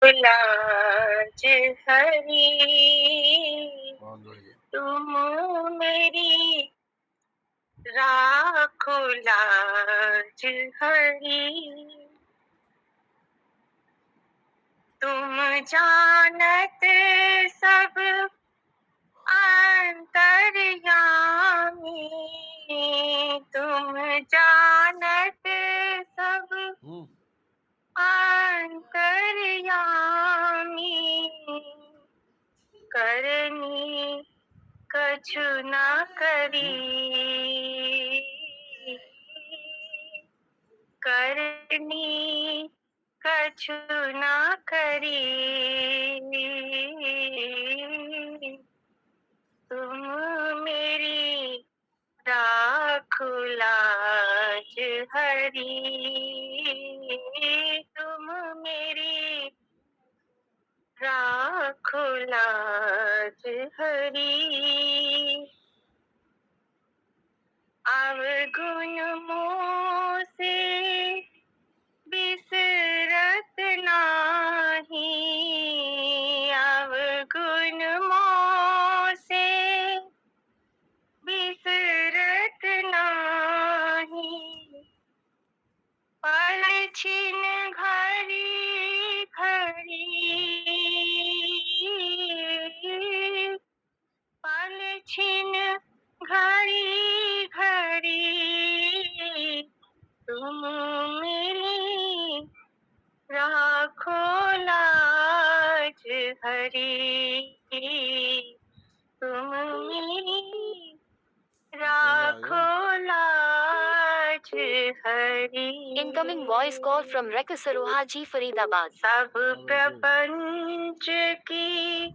लाज हरी तुम मेरी राखो लाज हरी तुम जानत सब अंतर्यामी तुम जानत सब अंतर्यामी करनी कछु न करी करनी कछु न करी तुम मेरी राखो लाज हरी तुम मेरी राखो लाज हरी अवगुण मोह से बिसरत नाही अवगुण मोह से बिसरत नाही पल छिन घड़ी घड़ी पल छिन घड़ी घड़ी तुम मेरी राखो लाज हरी तुम मेरी राखो लाज हरी Incoming voice call from Rekha Sarohaji, Faridabad. सब प्रपंच की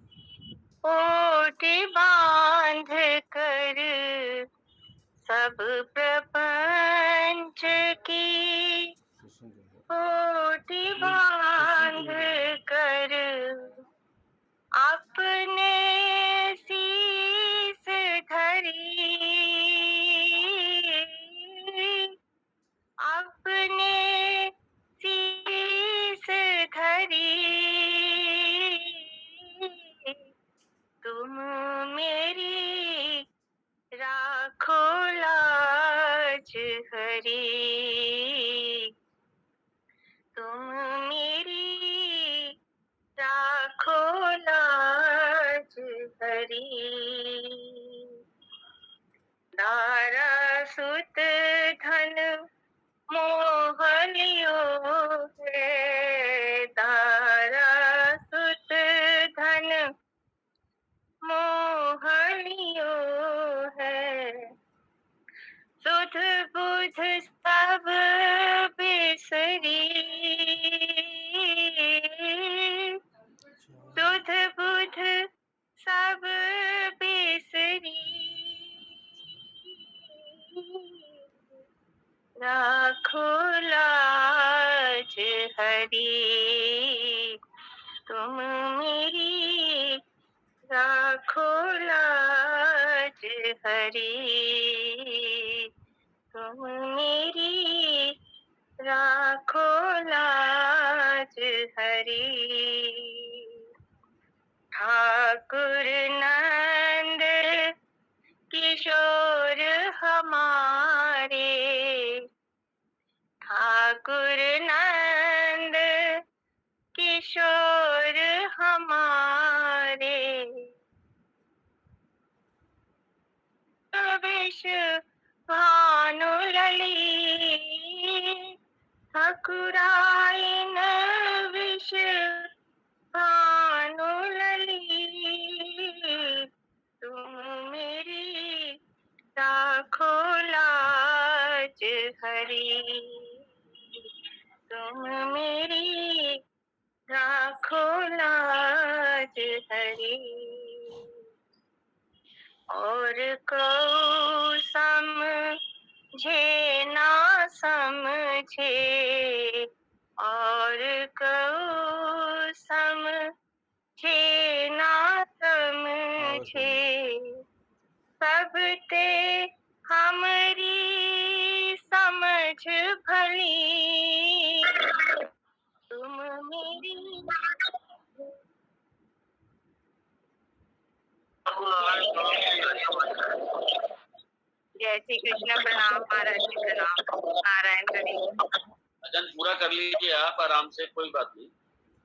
ओट बांध कर सब प्रपंच की ओट बांध कर अपने शीस धरी अपने शीस धरी तुम मेरी राखो लाज हरी तुम मेरी राखो लाज हरी दारा सुत धन मोह लियो है दारा सुत धन मोह लियो है सुध बुध सब बिसरी सुध बुध सब बिसरी राखो लाज हरी तुम मेरी राखो लाज हरी तुम मेरी राखो लाज हरी ठाकुर नंद किशोर हमारे ठाकुर नंद किशोर हमारे विष भानु लली ठाकुराइन विष भानु लली तुम मेरी राखो लाज हरी तुम मेरी राखो लाज हरी और को समझे ना समझे और को समझे ना समझे सब ते हमारी समझ भली तुम मेरी श्री कृष्ण प्रणाम, महाराज जी प्रणाम, नारायण हरि। भजन पूरा कर लीजिए आप आराम से, कोई बात नहीं।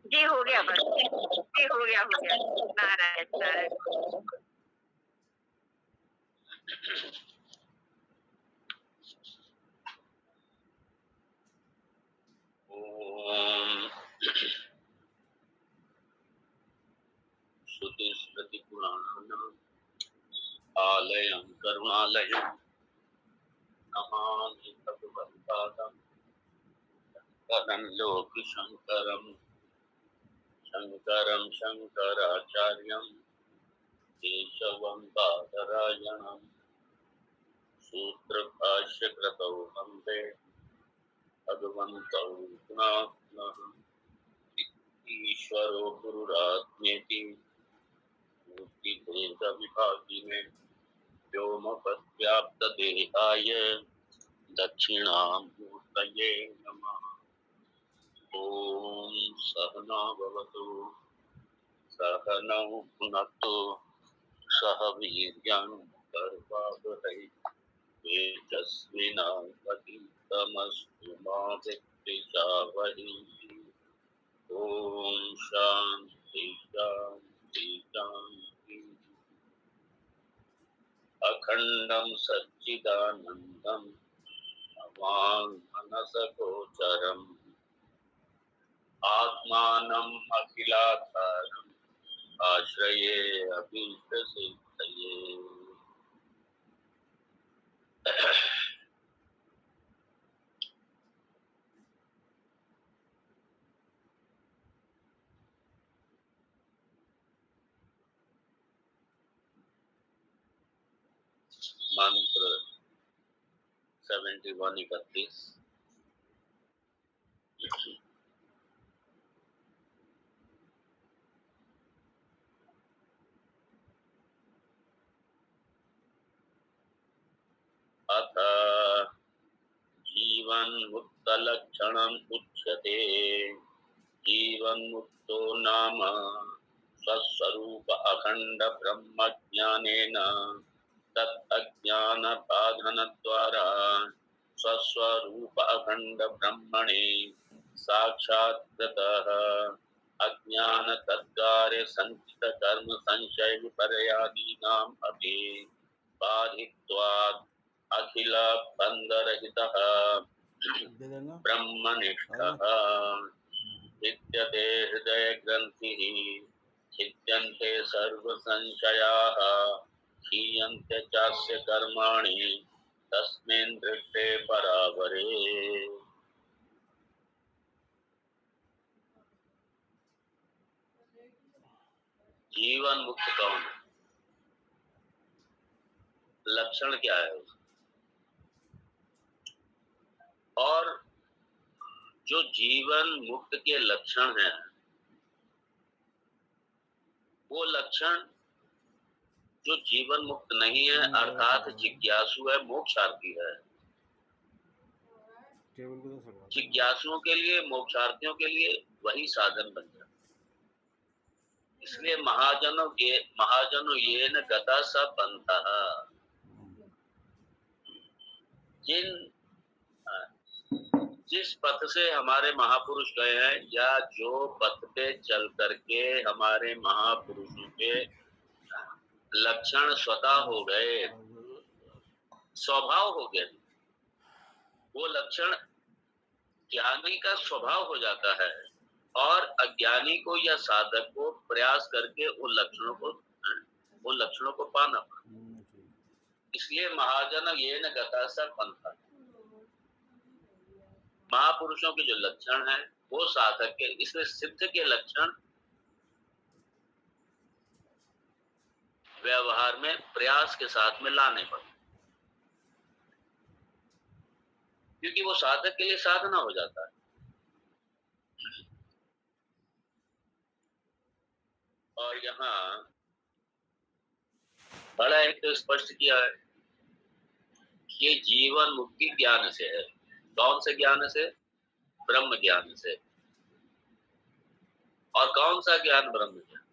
जी हो गया बस, जी हो गया नारायण नारायण। ओम श्रुति स्मृति पुराणानाम् आलयं करुणालयं नमामि भगवत्पादं शङ्करं लोकशङ्करं शङ्करं शङ्कराचार्यं केशवं बादरायणं सूत्रभाष्यकृतौ वन्दे भगवन्तौ पुनः पुनः। ईश्वरो गुरुरात्मेति मूर्तिभेदविभागिने व्योमवद्व्याप्तदेहाय दक्षिणामूर्तये नमः। ॐ सहना भवतु सहनौ भुनक्तु सह वीर्यं कर्वावहै तेजस्विनावधीतमस्तु मा विद्विषावहै। ॐ शान्ति शान्ति शान्ति। अखण्डं सच्चिदानन्दं अवाङ्मनसगोचरम् आत्मानम् अखिलाधारम् आश्रये अभीष्टसिद्धये। मंत्र 71-31। अथ जीवन मुक्त लक्षणम् उच्यते। जीवन मुक्तो नाम स्वस्वरूप अखंड ब्रह्म ज्ञानेन तत् अज्ञान बाधन द्वारा स्वस्वरूप अखंड ब्रह्मणे साक्षात्कृतः अज्ञान तद्गारे संचित कर्म संशय विपर्यादीनाम् अपि बाधित्वात् अखिल बन्धरहितः ब्रह्मनिष्ठः विद्यते हृदय ग्रंथिः छिद्यन्ते सर्व संशयाः क्षीयन्ते चास्य कर्माणि तस्मिन् दृष्टे परावरे। जीवन मुक्त कौन है? लक्षण क्या है उसका? और जो जीवन मुक्त के लक्षण हैं, वो लक्षण जो जीवन मुक्त नहीं है अर्थात जिज्ञासु है, मोक्षार्थी है। जिज्ञासुओं के लिए, मोक्षार्थियों के लिए वही साधन बन जाता। इसलिए महाजनो ये न गता स पंथा। जिस पथ से हमारे महापुरुष गए हैं या जो पथ पे चल करके हमारे महापुरुषों के लक्षण स्वतः हो गए, स्वभाव हो गए, वो लक्षण ज्ञानी का स्वभाव हो जाता है और अज्ञानी को या साधक को प्रयास करके उन लक्षणों को पाना पड़ता। इसलिए महाजन ये न गता सा पंथा। महापुरुषों के जो लक्षण हैं वो साधक के, इसलिए सिद्ध के लक्षण व्यवहार में प्रयास के साथ में लाने पड़ते, क्योंकि वो साधक के लिए साधना हो जाता है। और यहाँ बड़ा एक तो स्पष्ट किया है कि जीवन मुक्ति ज्ञान से है। कौन से ज्ञान से? ब्रह्म ज्ञान से। और कौन सा ज्ञान? ब्रह्म ज्ञान।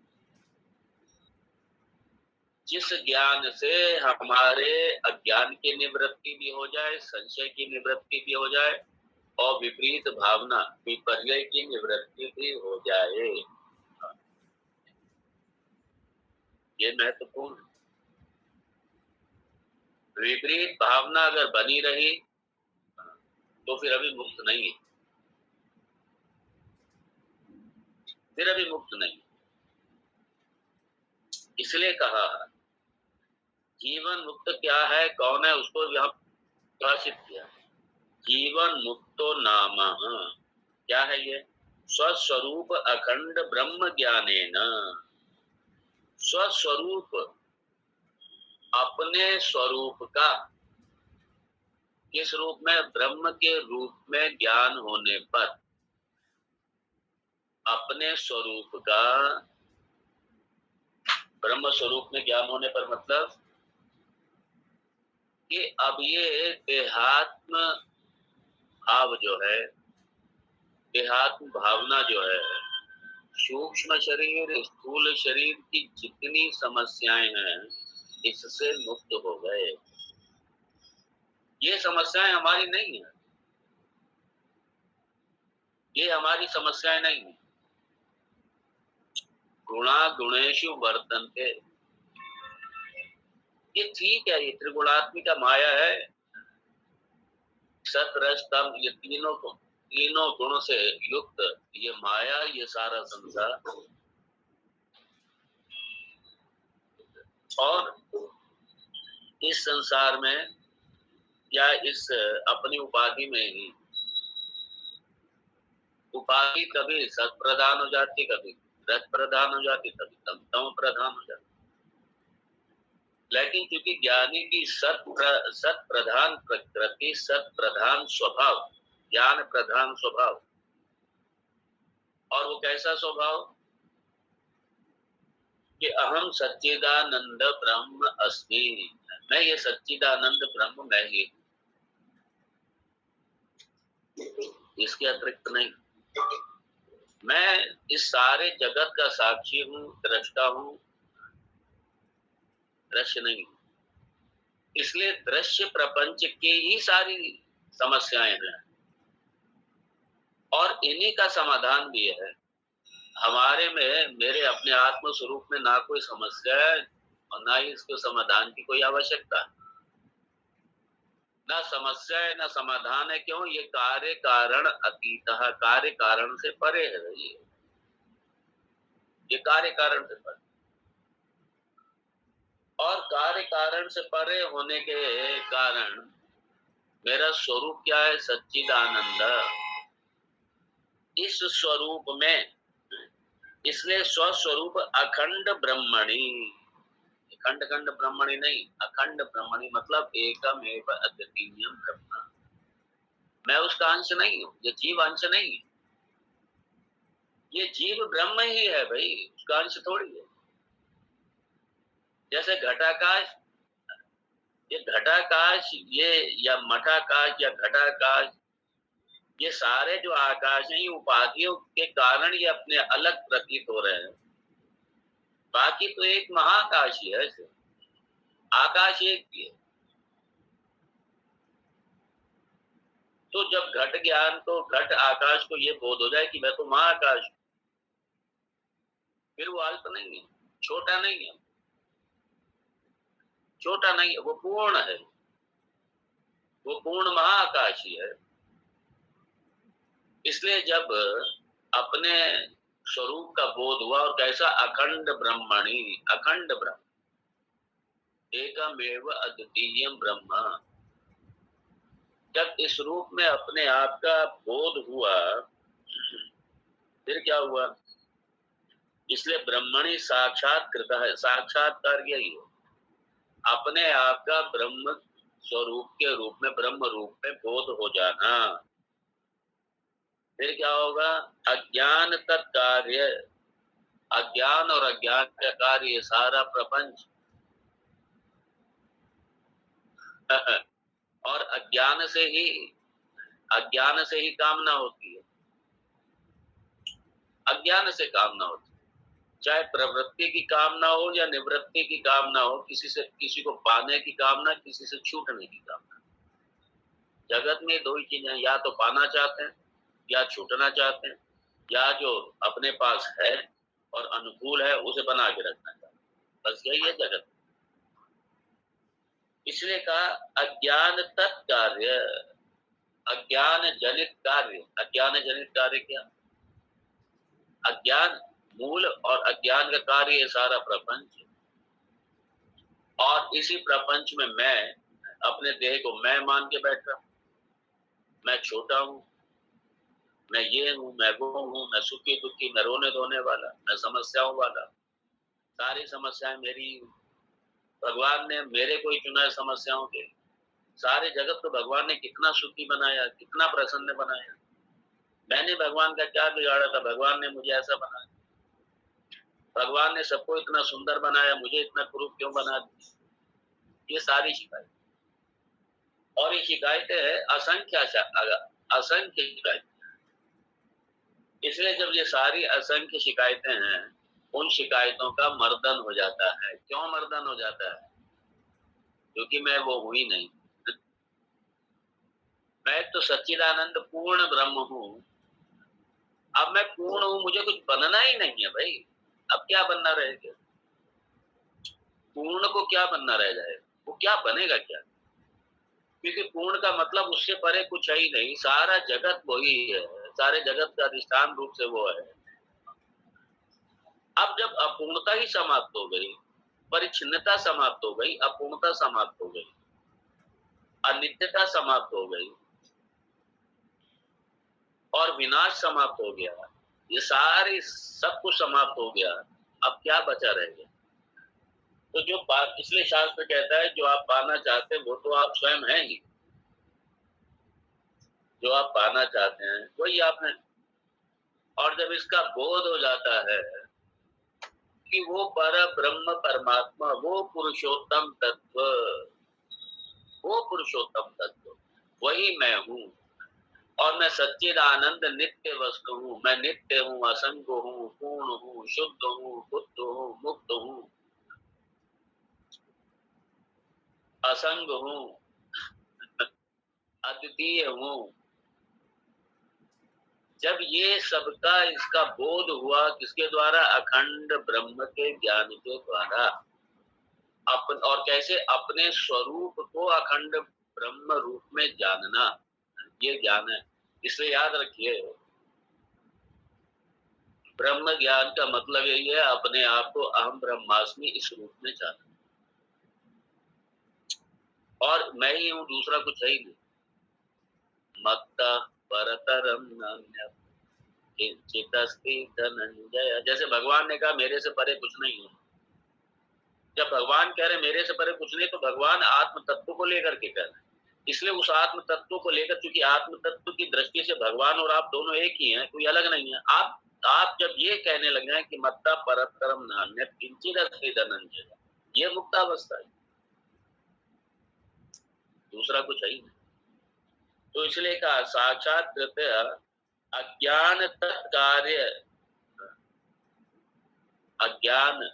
जिस ज्ञान से हमारे अज्ञान की निवृत्ति भी हो जाए, संशय की निवृत्ति भी हो जाए और विपरीत भावना विपर्य की निवृत्ति भी हो जाए। ये महत्वपूर्ण। विपरीत भावना अगर बनी रही तो फिर अभी मुक्त नहीं है, फिर अभी मुक्त नहीं। इसलिए कहा जीवन मुक्त क्या है, कौन है, उसको यहाँ प्रकाशित किया। जीवन मुक्तो नाम, क्या है ये? स्वस्वरूप अखंड ब्रह्म ज्ञानेन। स्वस्वरूप, अपने स्वरूप का, किस रूप में? ब्रह्म के रूप में ज्ञान होने पर, अपने स्वरूप का ब्रह्म स्वरूप में ज्ञान होने पर मतलब कि अब ये देहात्म भाव जो है, देहात्म भावना जो है, सूक्ष्म शरीर स्थूल शरीर की जितनी समस्याएं हैं इससे मुक्त हो गए। ये समस्याएं हमारी नहीं है, ये हमारी समस्याएं नहीं है। गुणा गुणेषु वर्तन्ते, ये ठीक है, ये त्रिगुणात्मिका माया है। सत रज तम, ये तीनों गुणों से युक्त ये माया, ये सारा संसार। और इस संसार में या इस अपनी उपाधि में ही, उपाधि कभी सत प्रधान हो जाती, कभी रज प्रधान हो जाती, कभी तम प्रधान हो जाती। लेकिन क्योंकि ज्ञानी की सत प्रधान प्रकृति, सत प्रधान स्वभाव, ज्ञान प्रधान स्वभाव, और वो कैसा स्वभाव कि अहम सच्चिदानंद ब्रह्म अस्मि, मैं ये सच्चिदानंद ब्रह्म मैं ही, इसके अतिरिक्त नहीं। मैं इस सारे जगत का साक्षी हूँ, दृष्टा हूँ, दृश्य नहीं। इसलिए दृश्य प्रपंच की ही सारी समस्याएं हैं और इन्हीं का समाधान भी है। हमारे में, मेरे अपने आत्म स्वरूप में ना कोई समस्या है और ना ही इसके समाधान की कोई आवश्यकता है। ना समस्या है ना समाधान है। क्यों? ये कार्य कारण अतीत, कार्य कारण से परे है। ये कार्य कारण से परे, और कार्य कारण से परे होने के कारण मेरा स्वरूप क्या है? सच्चिदानंद। इस स्वरूप में, इसलिए स्वस्वरूप अखंड ब्रह्मणि, खंड खंड ब्रह्मणि नहीं, अखंड ब्रह्मणि मतलब एकमेव अद्वितीयम ब्रह्म। मैं उसका अंश नहीं हूँ, ये जीव अंश नहीं है, ये जीव ब्रह्म ही है भाई, उसका अंश थोड़ी है। जैसे घटाकाश, ये घटाकाश, ये या मठाकाश या घटाकाश, ये सारे जो आकाश हैं, ये उपाधियों के कारण ये अपने अलग प्रतीत हो रहे हैं। बाकी तो एक महाकाश ही है, आकाश एक ही है। तो जब घट ज्ञान को, घट आकाश को ये बोध हो जाए कि मैं तो महाकाश हूं, फिर वो अल्प नहीं है, छोटा नहीं है, छोटा नहीं है, वो पूर्ण है, वो पूर्ण महाकाश ही है। इसलिए जब अपने स्वरूप का बोध हुआ, और कैसा? अखंड ब्रह्मणि, अखंड ब्रह्म, एकमेव अद्वितीयम ब्रह्म। जब इस रूप में अपने आप का बोध हुआ, फिर क्या हुआ? इसलिए ब्रह्मणि साक्षात्कृत है, साक्षात्कार यही हो, अपने आप का ब्रह्म स्वरूप के रूप में, ब्रह्म रूप में बोध हो जाना। फिर क्या होगा? अज्ञान तत्कार्य, अज्ञान और अज्ञान का कार्य सारा प्रपंच और अज्ञान से ही कामना होती है, अज्ञान से कामना होती है। चाहे प्रवृत्ति की कामना हो या निवृत्ति की कामना हो, किसी को पाने की कामना, किसी से छूटने की कामना। जगत में दो ही चीजें, या तो पाना चाहते हैं या छूटना चाहते हैं, या जो अपने पास है और अनुकूल है उसे बना के रखना चाहते हैं। बस यही है जगत। इसलिए कहा अज्ञान तत्कार्य, अज्ञान जनित कार्य। अज्ञान जनित कार्य क्या? अज्ञान मूल और अज्ञान का कार्य ये सारा प्रपंच। और इसी प्रपंच में मैं अपने देह को मैं मान के बैठा, मैं छोटा हूं, मैं ये हूं, मैं वो हूं, मैं सुखी दुखी, मैं रोने धोने वाला, मैं समस्याओं वाला, सारी समस्याएं मेरी। भगवान ने मेरे को ही चुना है समस्याओं के। सारे जगत को भगवान ने कितना सुखी बनाया, कितना प्रसन्न बनाया। मैंने भगवान का क्या बिगाड़ा था? भगवान ने मुझे ऐसा बनाया। भगवान ने सबको इतना सुंदर बनाया, मुझे इतना क्रूर क्यों बना दिया? ये सारी शिकायत, और ये शिकायतें है असंख्य शिकायत। इसलिए जब ये सारी असंख्य शिकायतें हैं, उन शिकायतों का मर्दन हो जाता है। क्यों मर्दन हो जाता है? क्योंकि मैं वो हूं ही नहीं। मैं तो सच्चिदानंद पूर्ण ब्रह्म हूं। अब मैं पूर्ण हूं, मुझे कुछ बनना ही नहीं है भाई। अब क्या बनना रहेगा? पूर्ण को क्या बनना रह जाएगा? वो क्या बनेगा क्या? क्योंकि पूर्ण का मतलब उससे परे कुछ है ही नहीं। सारा जगत वही है, सारे जगत का अधिष्ठान रूप से वो है। अब जब अपूर्णता ही समाप्त हो गई, परिच्छिन्नता समाप्त हो गई, अपूर्णता समाप्त हो गई, अनित्यता समाप्त हो गई और विनाश समाप्त हो गया, ये सारी सब कुछ समाप्त हो गया, अब क्या बचा रह गया? तो इसलिए शास्त्र कहता है जो आप पाना चाहते हैं वो तो आप स्वयं हैं ही। जो आप पाना चाहते हैं वही आप हैं। और जब इसका बोध हो जाता है कि वो पर ब्रह्म परमात्मा, वो पुरुषोत्तम तत्व वही मैं हूँ, और मैं सच्चिदानंद नित्य वस्तु हूँ। मैं नित्य हूँ, असंग हूँ, पूर्ण हूँ, शुद्ध हूँ, बुद्ध हूँ, मुक्त हूँ, असंग हूँ, अद्वितीय हूँ। जब ये सबका इसका बोध हुआ, किसके द्वारा? अखंड ब्रह्म के ज्ञान के द्वारा। और कैसे? अपने स्वरूप को अखंड ब्रह्म रूप में जानना, ये ज्ञान है। इसलिए याद रखिए, ब्रह्म ज्ञान का मतलब यही है, अपने आप को अहम ब्रह्मास्मि इस रूप में जानना। और मैं ही हूँ, दूसरा कुछ है ही नहीं। मत्ता परतरम नान्यत् किंचिदस्ति धनंजय। जैसे भगवान ने कहा मेरे से परे कुछ नहीं है। जब भगवान कह रहे मेरे से परे कुछ नहीं, तो भगवान आत्म तत्व को लेकर के कह रहे हैं। इसलिए उस आत्म तत्व को लेकर, क्योंकि आत्म तत्व की दृष्टि से भगवान और आप दोनों एक ही हैं, कोई अलग नहीं है। आप जब ये कहने लगे हैं कि मत्ता परतरम नान्यत् किंचिदस्ति धनंजय, ये मुक्तावस्था है, दूसरा कुछ है ही नहीं। तो इसलिए कहा साक्षात अज्ञान तत्कार्य, अज्ञान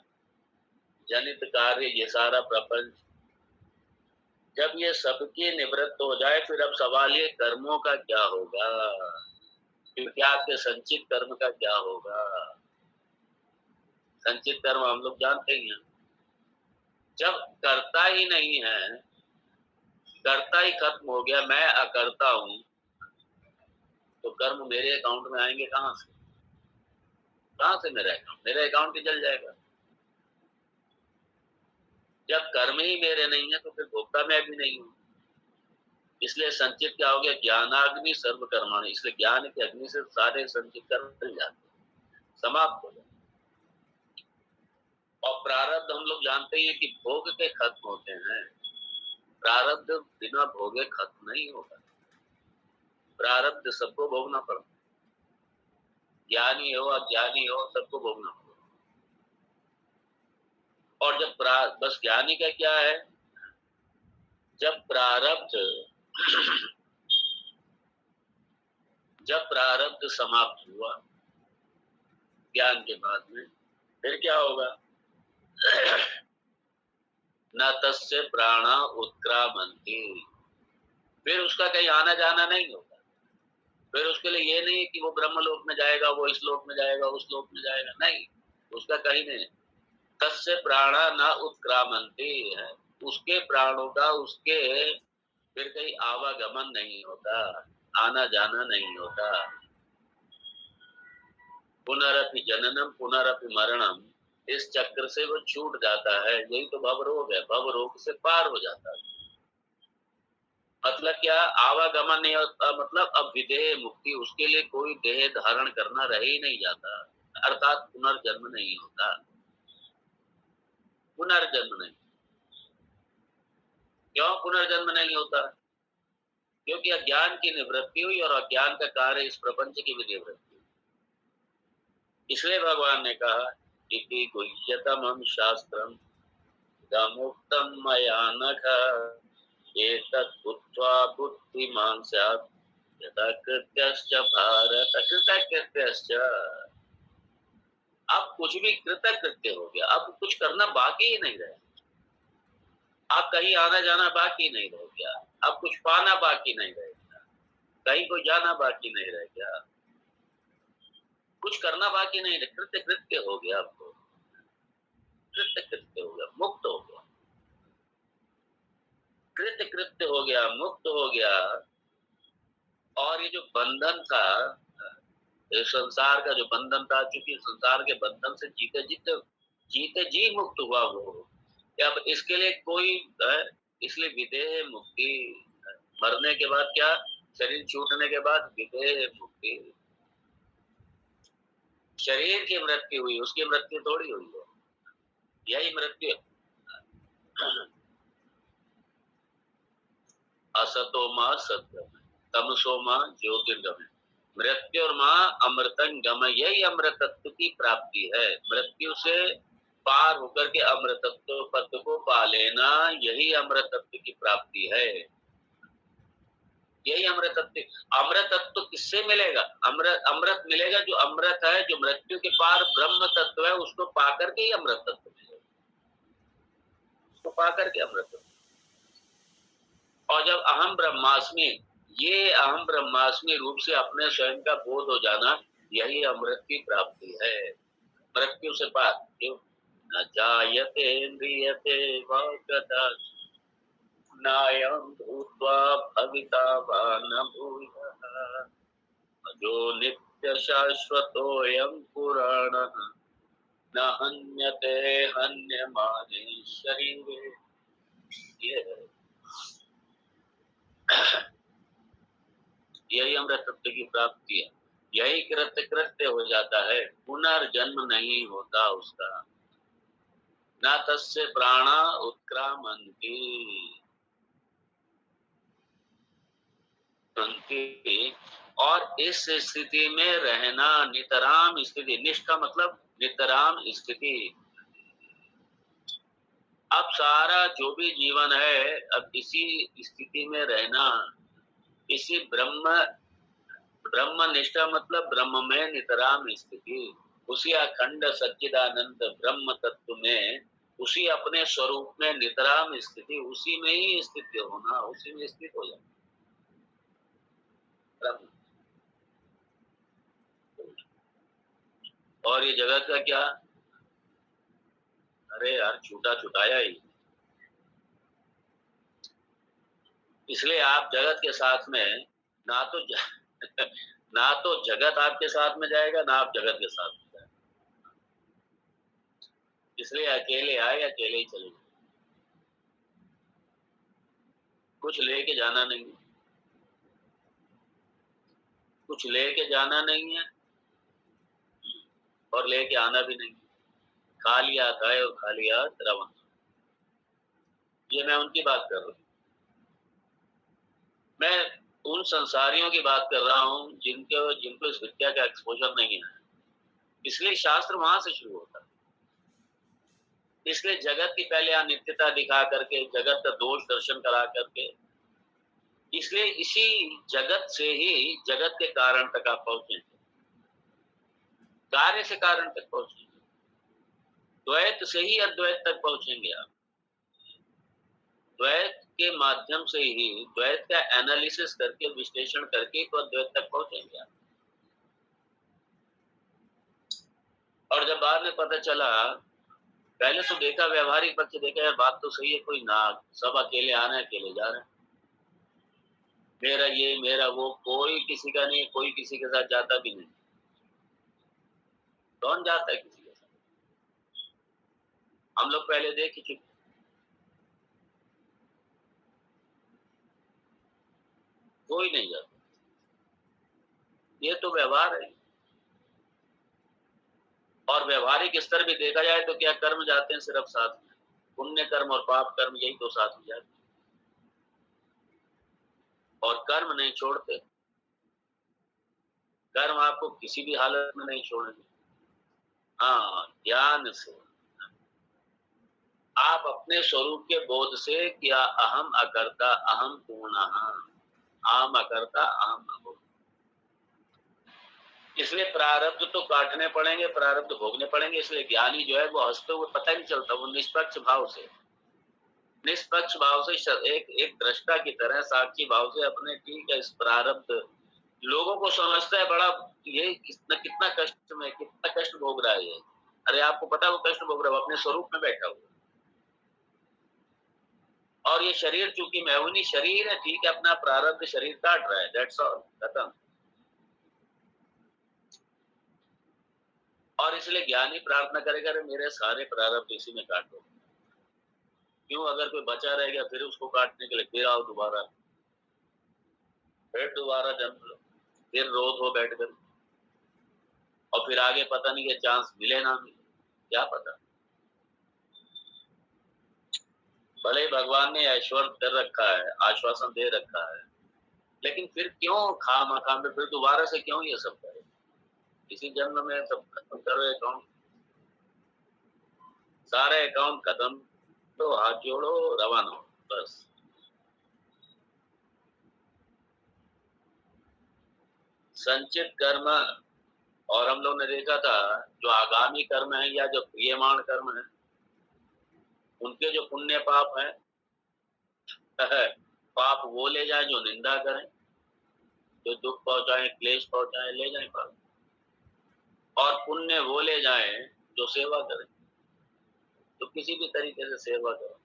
जनित कार्य, ये सारा प्रपंच जब ये सबके निवृत्त हो जाए, फिर अब सवाल ये कर्मों का क्या होगा? क्योंकि आपके संचित कर्म का क्या होगा? संचित कर्म हम लोग जानते ही हैं। जब करता ही नहीं है, करता ही खत्म हो गया, मैं अकर्ता हूं, तो कर्म मेरे अकाउंट में आएंगे कहां से? कहां से मेरा अकाउंट ही जल जाएगा। जब कर्म ही मेरे नहीं है तो फिर भोक्ता मैं भी नहीं हूं। इसलिए संचित क्या हो गया? ज्ञानाग्नि सर्व कर्माणि। इसलिए ज्ञान की अग्नि से सारे संचित कर्म जल जाते, समाप्त हो जाते। और प्रारब्ध हम लोग जानते ही है कि भोग के खत्म होते हैं। प्रारब्ध बिना भोगे खत्म नहीं होगा। प्रारब्ध सबको भोगना पड़ता, ज्ञानी हो अज्ञानी हो सबको भोगना पड़ता। और जब बस ज्ञानी का क्या है? जब प्रारब्ध समाप्त हुआ ज्ञान के बाद में, फिर क्या होगा? न तस्य प्राणा उत्क्रामंति, फिर उसका कहीं आना जाना नहीं होगा। फिर उसके लिए ये नहीं कि वो ब्रह्मलोक में जाएगा, वो इस लोक में जाएगा, उस लोक में जाएगा, नहीं, उसका कहीं नहीं। तस्य प्राणा न उत्क्रामंति है, उसके प्राणों का उसके फिर कहीं आवागमन नहीं होता, आना जाना नहीं होता। पुनरपि जननम पुनरपि मरणम, इस चक्र से वो छूट जाता है। यही तो भवरोग है, भवरोग से पार हो जाता है। मतलब क्या? आवागमन नहीं होता, मतलब अब विदेह मुक्ति, उसके लिए कोई देह धारण करना रह ही नहीं जाता, अर्थात पुनर्जन्म नहीं होता। पुनर्जन्म नहीं। क्यों पुनर्जन्म नहीं होता? क्योंकि अज्ञान की निवृत्ति हुई और अज्ञान का कार्य इस प्रपंच की भी निवृत्ति हुई। इसलिए भगवान ने कहा इति गुह्यतमं शास्त्रम मुक्तम मया नघ एतत् बुद्ध्वा बुद्धिमान् स्यात् यथा कृत्यश्च भारत कृतकृत्यश्च। अब कुछ भी कृतकृत्य हो गया, अब कुछ करना बाकी ही नहीं रहा। अब कहीं आना जाना बाकी नहीं रह गया, अब कुछ पाना बाकी नहीं रह गया, कहीं कोई जाना बाकी नहीं रह गया, कुछ करना बाकी नहीं रह, कृत्य कृत्य हो गया, आपको कृत्य कृत्य हो गया, मुक्त हो गया, कृत्य कृत्य हो गया, मुक्त हो गया। और ये जो बंधन था, ये संसार का जो बंधन था, चूंकि संसार के बंधन से जीते जी मुक्त हुआ वो, अब इसके लिए कोई इसलिए विदेह मुक्ति, मरने के बाद क्या, शरीर छूटने के बाद विदेह मुक्ति। शरीर की मृत्यु हुई, उसकी मृत्यु थोड़ी हुई है, यही मृत्यु। असतो मां सत्गम तमसो मां ज्योतिर्गम, मृत्यु और मां अमृतंगम, यही अमृतत्व की प्राप्ति है। मृत्यु से पार होकर के अमृतत्व पद को पा लेना, यही अमृतत्व की प्राप्ति है। यही अमृतत्व। अमृतत्व किससे मिलेगा? अमृत मिलेगा जो अमृत है, जो मृत्यु के पार ब्रह्म तत्व है, उसको पाकर के ही अमृत तत्व मिलेगा, उसको पाकर के अमृत तत्व। और जब अहम ब्रह्मास्मि, ये अहम ब्रह्मास्मि रूप से अपने स्वयं का बोध हो जाना, यही अमृत की प्राप्ति है, मृत्यु से पार। क्यों? न जायते म्रियते वा कदाचित् नायं भूत्वा भविता वा न भूयः जो नित्य शाश्वतोऽयं पुराणः न हन्यते हन्यमाने शरीरे। ये है, यही अमृत तत्व की प्राप्ति है, यही कृत्य कृत्य हो जाता है, पुनर्जन्म नहीं होता उसका। न तस्य प्राणा उत्क्रामन्ति, और इस स्थिति में रहना, नितराम स्थिति, निष्ठा मतलब नितराम स्थिति। अब सारा जो भी जीवन है, अब इसी स्थिति में रहना, इसी ब्रह्म निष्ठा मतलब ब्रह्म में नितराम स्थिति, उसी अखंड सच्चिदानंद ब्रह्म तत्व में, उसी अपने स्वरूप में नितराम स्थिति, उसी में ही स्थित होना, उसी में स्थित हो जाना। और ये जगत का क्या? अरे यार, छूटा छुटाया ही। इसलिए आप जगत के साथ में ना तो ना तो जगत आपके साथ में जाएगा, ना आप जगत के साथ में जाएगा। इसलिए अकेले आए, अकेले ही चले जाए, कुछ लेके जाना नहीं है, कुछ लेके जाना नहीं है और लेके आना भी नहीं। खाली हाथ आए और खाली हाथ रवाना। ये मैं उनकी बात कर रहा हूँ, मैं उन संसारियों की बात कर रहा हूँ जिनको इस विद्या का एक्सपोजर नहीं है। इसलिए शास्त्र वहां से शुरू होता है। इसलिए जगत की पहले अनित्यता दिखा करके, जगत का दोष दर्शन करा करके, इसलिए इसी जगत से ही जगत के कारण तक आप पहुंचे, कार्य से कारण तक पहुंचे। द्वैत से ही अद्वैत तक पहुंचेंगे आप। द्वैत के माध्यम से ही, द्वैत का एनालिसिस करके, विश्लेषण करके तो अद्वैत तक पहुंचेंगे आप। और जब बाद में पता चला, पहले तो देखा, व्यवहारिक पक्ष देखा, यार बात तो सही है, कोई ना, सब अकेले आ रहे हैं, अकेले जा रहे हैं, मेरा ये मेरा वो, कोई किसी का नहीं, कोई किसी के साथ जाता भी नहीं। कौन जाता है किसी के साथ? हम लोग पहले देख ही चुके, कोई नहीं जाता। ये तो व्यवहार है। और व्यवहारिक स्तर भी देखा जाए तो क्या कर्म जाते हैं सिर्फ साथ में, पुण्य कर्म और पाप कर्म, यही तो साथ में जाते हैं, और कर्म नहीं छोड़ते। कर्म आपको किसी भी हालत में नहीं छोड़ेंगे। हाँ, ज्ञान से आप अपने स्वरूप के बोध से, क्या अहम अकर्ता अहम पूर्णः, अहम अकर्ता अहम अभोक्ता। इसलिए प्रारब्ध तो काटने पड़ेंगे, प्रारब्ध भोगने पड़ेंगे। इसलिए ज्ञानी जो है वो हंसते हुए, पता ही नहीं चलता, वो निष्पक्ष भाव से, निष्पक्ष भाव से, एक दृष्टा की तरह, साक्षी भाव से अपने, ठीक है, इस प्रारब्ध, लोगों को समझता है बड़ा, ये कितना कष्ट में, कितना कष्ट भोग रहा है ये। अरे आपको पता है वो कष्ट भोग रहा है, वो अपने स्वरूप में बैठा हुआ। और ये शरीर चूंकि मैहुनी शरीर है, ठीक है, अपना प्रारब्ध शरीर काट रहा है, दैट्स ऑल, खत्म। और इसलिए ज्ञानी प्रार्थना करेगा, अरे मेरे सारे प्रारब्ध इसी में काटो। क्यों? अगर कोई बचा रह गया फिर उसको काटने के लिए फिर आओ दोबारा, फिर दोबारा जन्म लो, फिर रोज हो बैठकर, और फिर आगे पता नहीं, ये चांस मिले ना मिले, क्या पता। भले ही भगवान ने ऐश्वर्य कर रखा है, आश्वासन दे रखा है, लेकिन फिर क्यों खामखा में, फिर दोबारा से क्यों ये सब करे? इसी जन्म में सब खत्म करो अकाउंट, सारे अकाउंट खत्म, तो हाथ जोड़ो, रवाना हो, बस। संचित कर्म, और हम लोग ने देखा था, जो आगामी कर्म है या जो क्रियमाण कर्म है, उनके जो पुण्य पाप है, पाप वो ले जाए जो निंदा करें, जो दुख पहुंचाए, क्लेश पहुंचाए, ले जाए पाप। और पुण्य वो ले जाए जो सेवा करें, तो किसी भी तरीके से सेवा करो।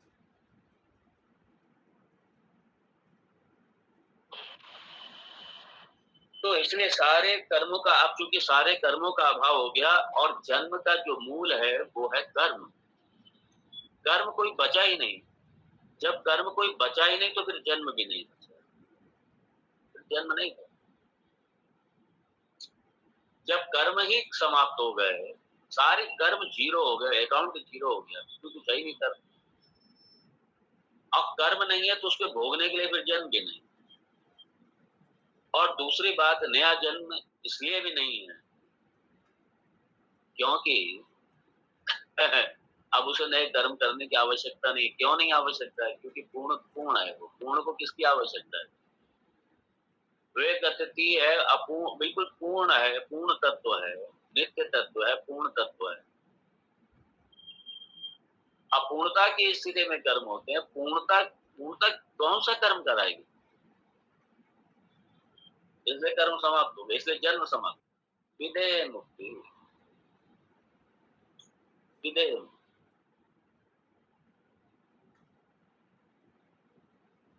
तो इसलिए सारे कर्मों का, अब चूंकि सारे कर्मों का अभाव हो गया, और जन्म का जो मूल है वो है कर्म। कर्म कोई बचा ही नहीं। जब कर्म कोई बचा ही नहीं तो फिर जन्म भी नहीं बचा, फिर जन्म नहीं। जब कर्म ही समाप्त हो गए, सारे कर्म जीरो हो गए, अकाउंट जीरो हो गया, क्योंकि कुछ ही नहीं कर्म। अब कर्म नहीं है तो उसके भोगने के लिए फिर जन्म भी नहीं। और दूसरी बात, नया जन्म इसलिए भी नहीं है क्योंकि अब उसे नए कर्म करने की आवश्यकता नहीं। क्यों नहीं आवश्यकता है? क्योंकि पूर्ण पूर्ण है वो। पूर्ण को किसकी आवश्यकता है? विवेक अतिथि है, अपूर्ण, बिल्कुल पूर्ण है, पूर्ण तत्व है, नित्य तत्व है, पूर्ण तत्व है। अपूर्णता की स्थिति में कर्म होते हैं, पूर्णता, पूर्णता कौन सा कर्म कराएगी? इसलिए कर्म समाप्त हो गए, इसलिए जन्म समाप्त। विदेह मुक्ति, विदेह।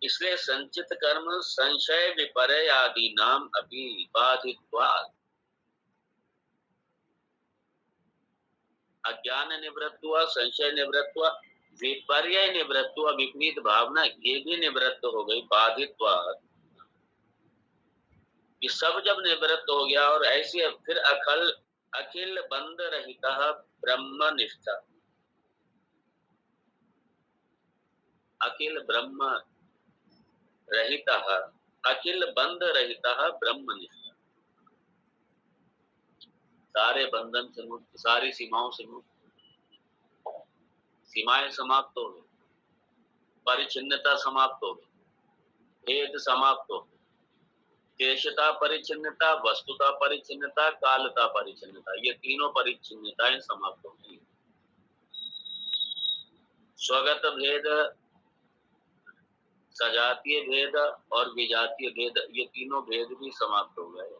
इसलिए संचित कर्म संशय विपर्य आदि नाम अभी बाधित्वात्, अज्ञान निवृत्त हुआ, संशय निवृत्त हुआ, विपर्य निवृत्त हुआ, विपरीत भावना ये भी निवृत्त हो गई, बाधित्वात्। ये सब जब निवृत्त हो गया, और ऐसे फिर अखल अखिल बंध रहितः ब्रह्मनिष्ठ, अखिल ब्रह्म रहितः, अखिल बंध रहितः ब्रह्मनिष्ठ, सारे बंधन से मुक्त, सारी सीमाओं से मुक्त, सीमाएं समाप्त हो गई, परिचिन्नता समाप्त हो गई, भेद समाप्त हो गई, देशता परिचिन्नता, वस्तुता परिचिन्नता, कालता परिचिन्नता, ये तीनों परिचिन्नताएं समाप्त हो गई। स्वगत भेद, सजातीय भेद और विजातीय भेद, ये तीनों भेद भी समाप्त हो गए।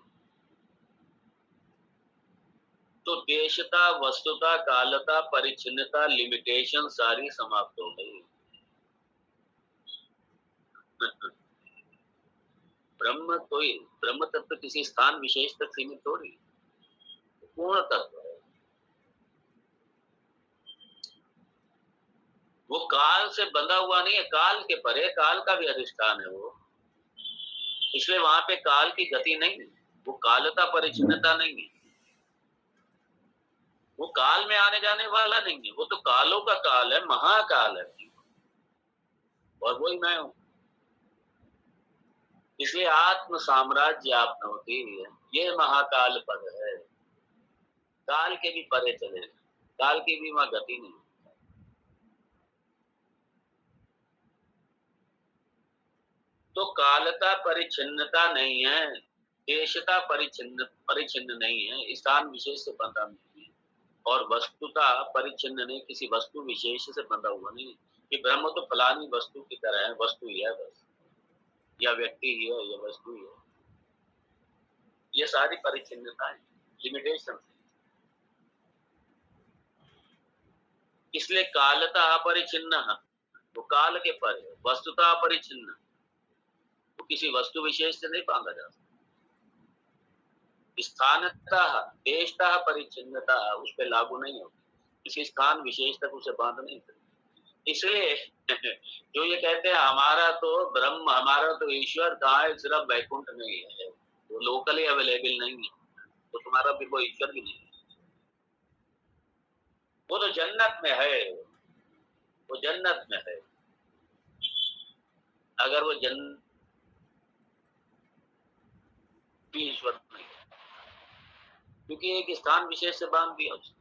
तो देशता, वस्तुता, कालता, परिच्छिन्नता, लिमिटेशन सारी समाप्त हो गई। ब्रह्म तत्व किसी स्थान विशेष तक सीमित थोड़ी, पूर्ण तत्व है। वो काल से बंधा हुआ नहीं है, काल के परे, काल का भी अधिष्ठान है वो, इसलिए वहां पे काल की गति नहीं है, वो कालता परिच्छिन्नता नहीं है, वो काल में आने जाने वाला नहीं है, वो तो कालों का काल है, महाकाल है, और वही मैं हूं। इसलिए आत्म साम्राज्य आपने होती है, ये महाकाल पद है, काल के भी परे चले, काल की भी वहां गति नहीं। तो कालता परिच्छिन्नता नहीं है, देशता परिच्छिन्न नहीं है, स्थान विशेष से बंधा नहीं है, और वस्तुता परिच्छिन्न नहीं, किसी वस्तु विशेष से बंधा हुआ नहीं। कि ब्रह्म तो फलानी वस्तु की तरह है, वस्तु ही है बस, या व्यक्ति ही है, या वस्तु ही है, ये सारी परिच्छिन्नता है, लिमिटेशन। इसलिए कालता अपरिच्छिन्न, वो काल के पर है, वस्तुता अपरिच्छिन्न, वो किसी वस्तु विशेष से नहीं बांधा जा सकता। स्थानता, देशता परिच्छिन्नता उस पर लागू नहीं होती, किसी स्थान विशेष तक उसे बांध नहीं सकती। इसलिए जो ये कहते हैं हमारा तो ब्रह्म, हमारा तो ईश्वर कहाँ है, सिर्फ वैकुंठ में ही है, वो लोकली अवेलेबल नहीं है, तो तुम्हारा भी वो ईश्वर भी नहीं है, वो तो जन्नत में है, वो जन्नत में है। अगर वो जन्नत ईश्वर नहीं है, क्योंकि एक स्थान विशेष से बांध दिया उसने,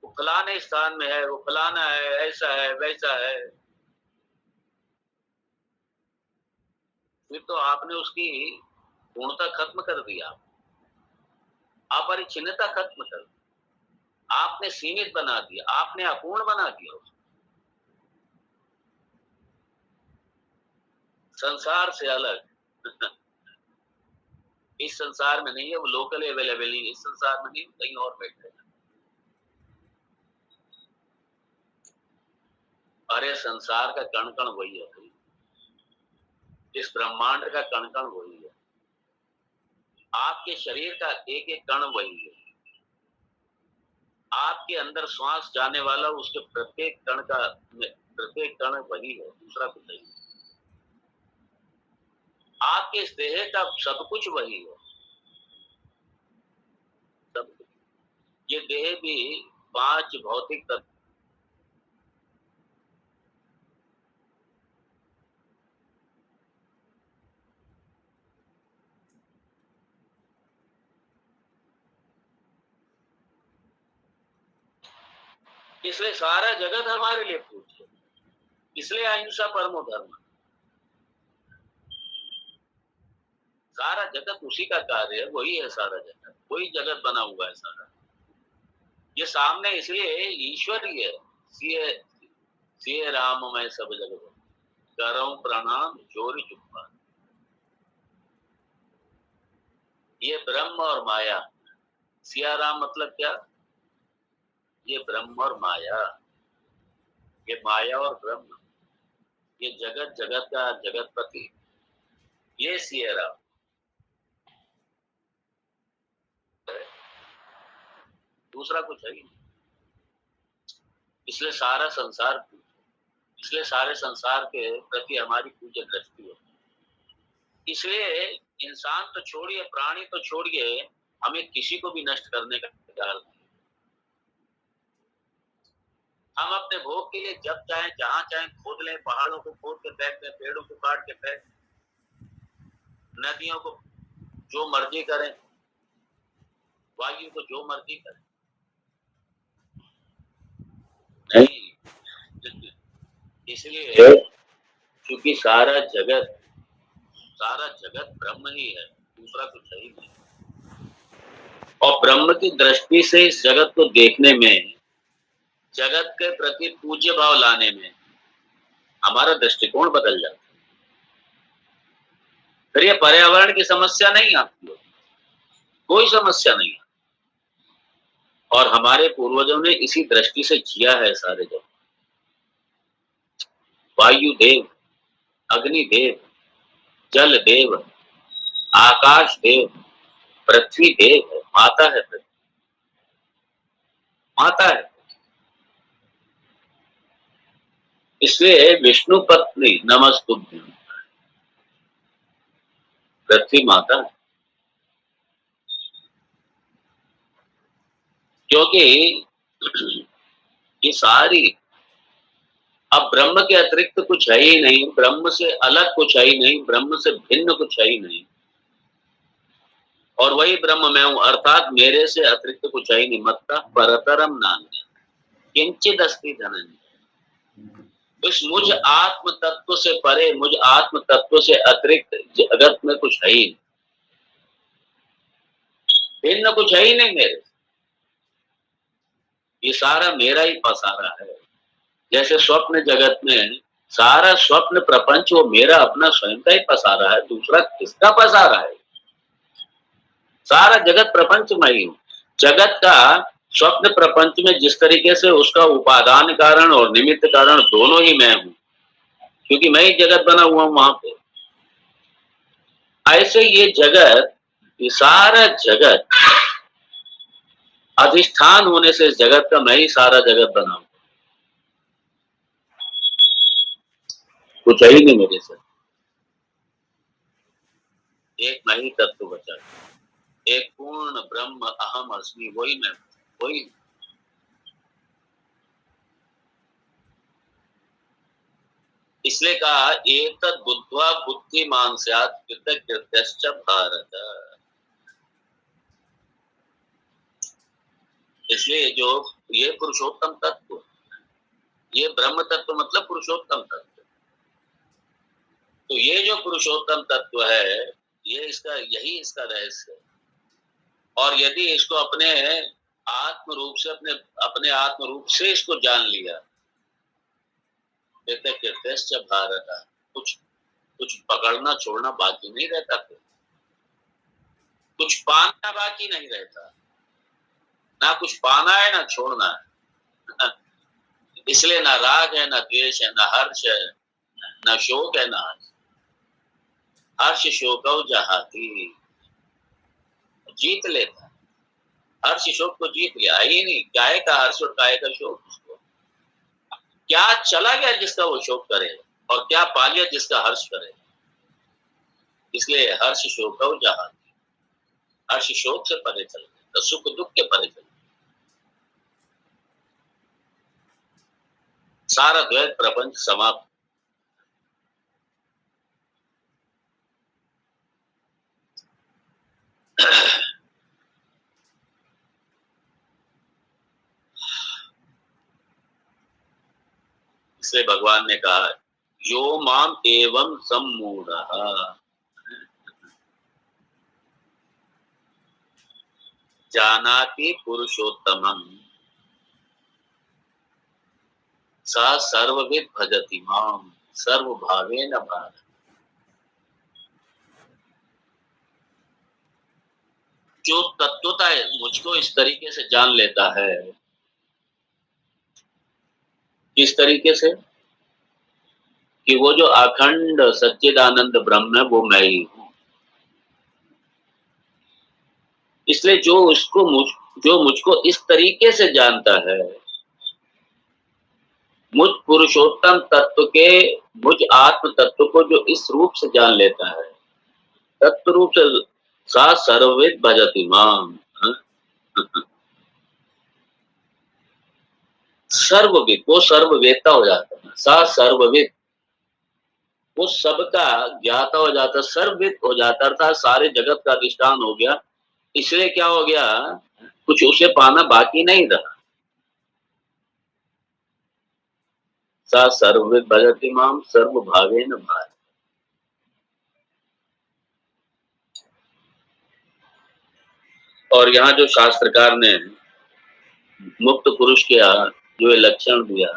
वो फलाने स्थान में है, वो फलाना है, ऐसा है, वैसा है, फिर तो आपने उसकी पूर्णता खत्म कर दिया, अपरिच्छिन्नता खत्म कर दी, आपने सीमित बना दिया, आपने अपूर्ण बना दिया उसको। संसार से अलग इस संसार में नहीं है, वो लोकली अवेलेबल नहीं है, इस संसार में नहीं, कहीं और बैठे। अरे संसार का कण कण वही है, इस ब्रह्मांड का कण कण वही है, आपके शरीर का एक एक कण वही है, आपके अंदर श्वास जाने वाला उसके प्रत्येक कण वही है, दूसरा कुछ नहीं। आपके इस देह का सब कुछ वही है, सब कुछ। ये देह भी 5 भौतिक तत्व, इसलिए सारा जगत हमारे लिए पूज्य, इसलिए अहिंसा परमो धर्म, सारा जगत उसी का कार्य है, वही है सारा जगत, वही जगत बना हुआ है सारा। ये सामने इसलिए ईश्वर ही है, सिए राम मैं सब जगत करऊं प्रणाम जोरी चुप्पा। ये ब्रह्म और माया, सिया राम मतलब क्या, ये ब्रह्म और माया, ये माया और ब्रह्म, ये जगत, जगत का जगतपति, ये सिया राम, दूसरा कुछ है ही नहीं। इसलिए सारा संसार, इसलिए सारे संसार के प्रति हमारी पूज्य दृष्टि है। इसलिए इंसान तो छोड़िए, प्राणी तो छोड़िए, हमें किसी को भी नष्ट करने का अधिकार नहीं। हम अपने भोग के लिए जब चाहें जहां चाहें खोद लें, पहाड़ों को खोद के फेंक दें, पेड़ों को काट के फेंक, नदियों को जो मर्जी करें, वायु को जो मर्जी करें, नहीं। इसलिए क्योंकि सारा जगत ब्रह्म ही है, दूसरा कुछ है ही नहीं। और ब्रह्म की दृष्टि से इस जगत को देखने में जगत के प्रति पूज्य भाव लाने में हमारा दृष्टिकोण बदल जाता है। फिर ये पर्यावरण की समस्या नहीं आती है, कोई समस्या नहीं है। और हमारे पूर्वजों ने इसी दृष्टि से जिया है सारे जगत। वायु देव, अग्नि देव, जल देव, आकाश देव, पृथ्वी देव है, माता है, पृथ्वी माता है। इसलिए विष्णु पत्नी नमस्तुभ्यं, पृथ्वी माता है। क्योंकि ये सारी, अब ब्रह्म के अतिरिक्त कुछ है ही नहीं, ब्रह्म से अलग कुछ है ही नहीं, ब्रह्म से भिन्न कुछ है ही नहीं, और वही ब्रह्म मैं हूं, अर्थात मेरे से अतिरिक्त कुछ है ही नहीं। मत्तः परतरम नान्यत् किंचिद अस्ति धनंजय। इस मुझ आत्म तत्व से परे, मुझ आत्म तत्व से अतिरिक्त जगत में कुछ है ही नहीं, भिन्न कुछ है ही नहीं मेरे। ये सारा मेरा ही पसारा है। जैसे स्वप्न जगत में सारा स्वप्न प्रपंच वो मेरा अपना स्वयं का ही पसारा है, दूसरा किसका पसारा है? सारा जगत प्रपंच मैं ही हूं। जगत का स्वप्न प्रपंच में जिस तरीके से उसका उपादान कारण और निमित्त कारण दोनों ही मैं हूं, क्योंकि मैं ही जगत बना हुआ हूं वहां पे। ऐसे ये जगत, ये सारा जगत अधिष्ठान होने से इस जगत का मैं ही सारा जगत बना हूं, कुछ है ही नहीं मेरे से। एक मैं ही तत्व बचा, एक पूर्ण ब्रह्म अहम अस्मि, वही मैं, वही। इसलिए कहा एतद् बुद्ध्वा बुद्धिमान स्यात् कृतकृत्यश्च भारत। इसलिए जो ये पुरुषोत्तम तत्व, ये ब्रह्म तत्व मतलब पुरुषोत्तम तत्व, तो ये जो पुरुषोत्तम तत्व है, ये इसका, यही इसका रहस्य है। और यदि इसको अपने आत्म रूप से, अपने अपने आत्म रूप से इसको जान लिया, भारत, कुछ कुछ पकड़ना छोड़ना बाकी नहीं रहता, फिर कुछ पाना बाकी नहीं रहता, ना कुछ पाना है ना छोड़ना है। इसलिए ना राग है, ना द्वेष है, ना हर्ष है, ना शोक है, ना हर्ष शोक जहाती, जीत लेता। हर्ष शोक को जीत लिया ही नहीं, काय का हर्ष और काय का शोक। उसको क्या चला गया जिसका वो शोक करे, और क्या पा लिया जिसका हर्ष करे। इसलिए हर्ष शोक जहाती, हर्ष शोक से परे चल, तो सुख दुख के परे चल, सारा द्वैत प्रपंच समाप्त। इसलिए भगवान ने कहा यो माम एवं सम्मूढ़ः जानाति पुरुषोत्तमं स सर्वविद भजति माम सर्वभावेन भारत। जो तत्वता है मुझको इस तरीके से जान लेता है, किस तरीके से कि वो जो अखंड सच्चिदानंद ब्रह्म है वो मैं ही हूं। इसलिए जो मुझको इस तरीके से जानता है, मुझ पुरुषोत्तम तत्व के, मुझ आत्म तत्व को जो इस रूप से जान लेता है, तत्व रूप से, सा सर्वविद भजति माम, सर्वविद, वो सर्ववेत्ता हो जाता है। सा सर्वविद, वो सबका ज्ञाता हो जाता, सर्वविद हो जाता, अर्थात सारे जगत का अधिष्ठान हो गया। इसलिए क्या हो गया, कुछ उसे पाना बाकी नहीं रहा। सा सर्वविद भजति माम सर्वभावेन भारत। और यहाँ जो शास्त्रकार ने मुक्त पुरुष के जो ये लक्षण दिया,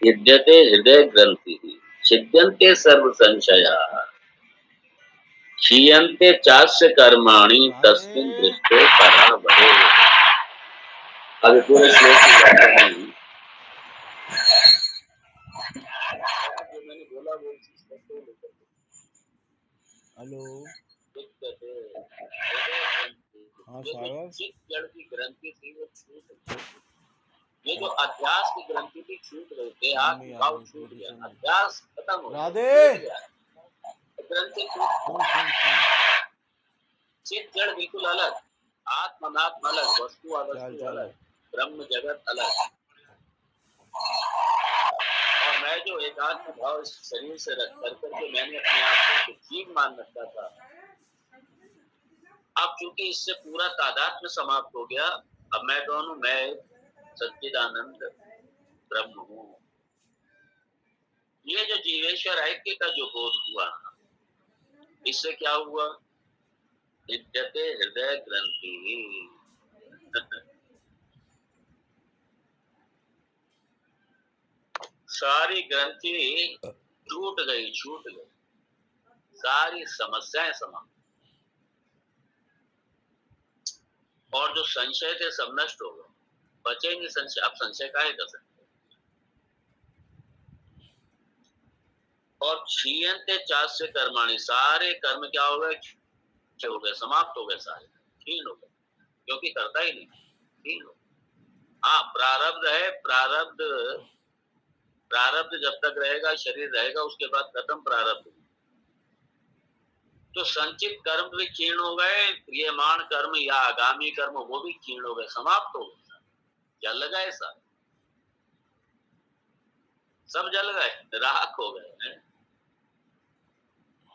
युध्यते हृदय ग्रंथि छिद्यन्ते सर्व संशया क्षीयन्ते चास्य कर्माणि तस्मिन् दृष्टे पराभवे। अब पूरे श्लोक की व्याख्या नहीं, जो मैंने बोला वो चीज करते लेकर हेलो। युध्यते हृदय ग्रंथि, हाँ ये जो सागर। चित्त जड़ की ग्रंथि थी वो छूट गई। ये जो अध्यास की ग्रंथि थी छूट गई, देहात मम्मी आ भाव गई छूट गया, पोजीशन में। अध्यास खत्म हो गया, राधे। छूट गया, ग्रंथि छूट, फोन फोन फोन। चित्त जड़ बिल्कुल अलग, आत्म अनात्म अलग, वस्तु चल अवस्तु चल। अलग, ब्रह्म जगत अलग। और मैं जो एकात्म भाव इस शरीर से रख कर करके मैंने अपने आप को जीव मान रखा था, अब चूंकि इससे पूरा तादात्म्य समाप्त हो गया, अब मैं दोनों, मैं सच्चिदानंद ब्रह्म हूँ। ये जो जीवेश्वर ऐक्य का जो बोध हुआ, इससे क्या हुआ? विद्यते हृदय ग्रंथि सारी ग्रंथि टूट गई, छूट गई, सारी समस्याएं समाप्त, और जो संशय थे सब नष्ट हो गए, बचे नहीं संशय। अब संशय काहे कर सकते? और क्षीयन्ते चास्य कर्माणि, सारे कर्म क्या हो गए? हो गए, समाप्त हो गए, सारे क्षीण हो गए, क्योंकि करता ही नहीं, क्षीण हो गए। हाँ, प्रारब्ध है, प्रारब्ध, प्रारब्ध जब तक रहेगा, शरीर रहेगा, उसके बाद खत्म प्रारब्ध। तो संचित कर्म भी क्षीण हो गए, क्रियमाण कर्म या आगामी कर्म वो भी क्षीण हो गए, समाप्त हो गए, जल गए, सब जल गए, राख हो गए,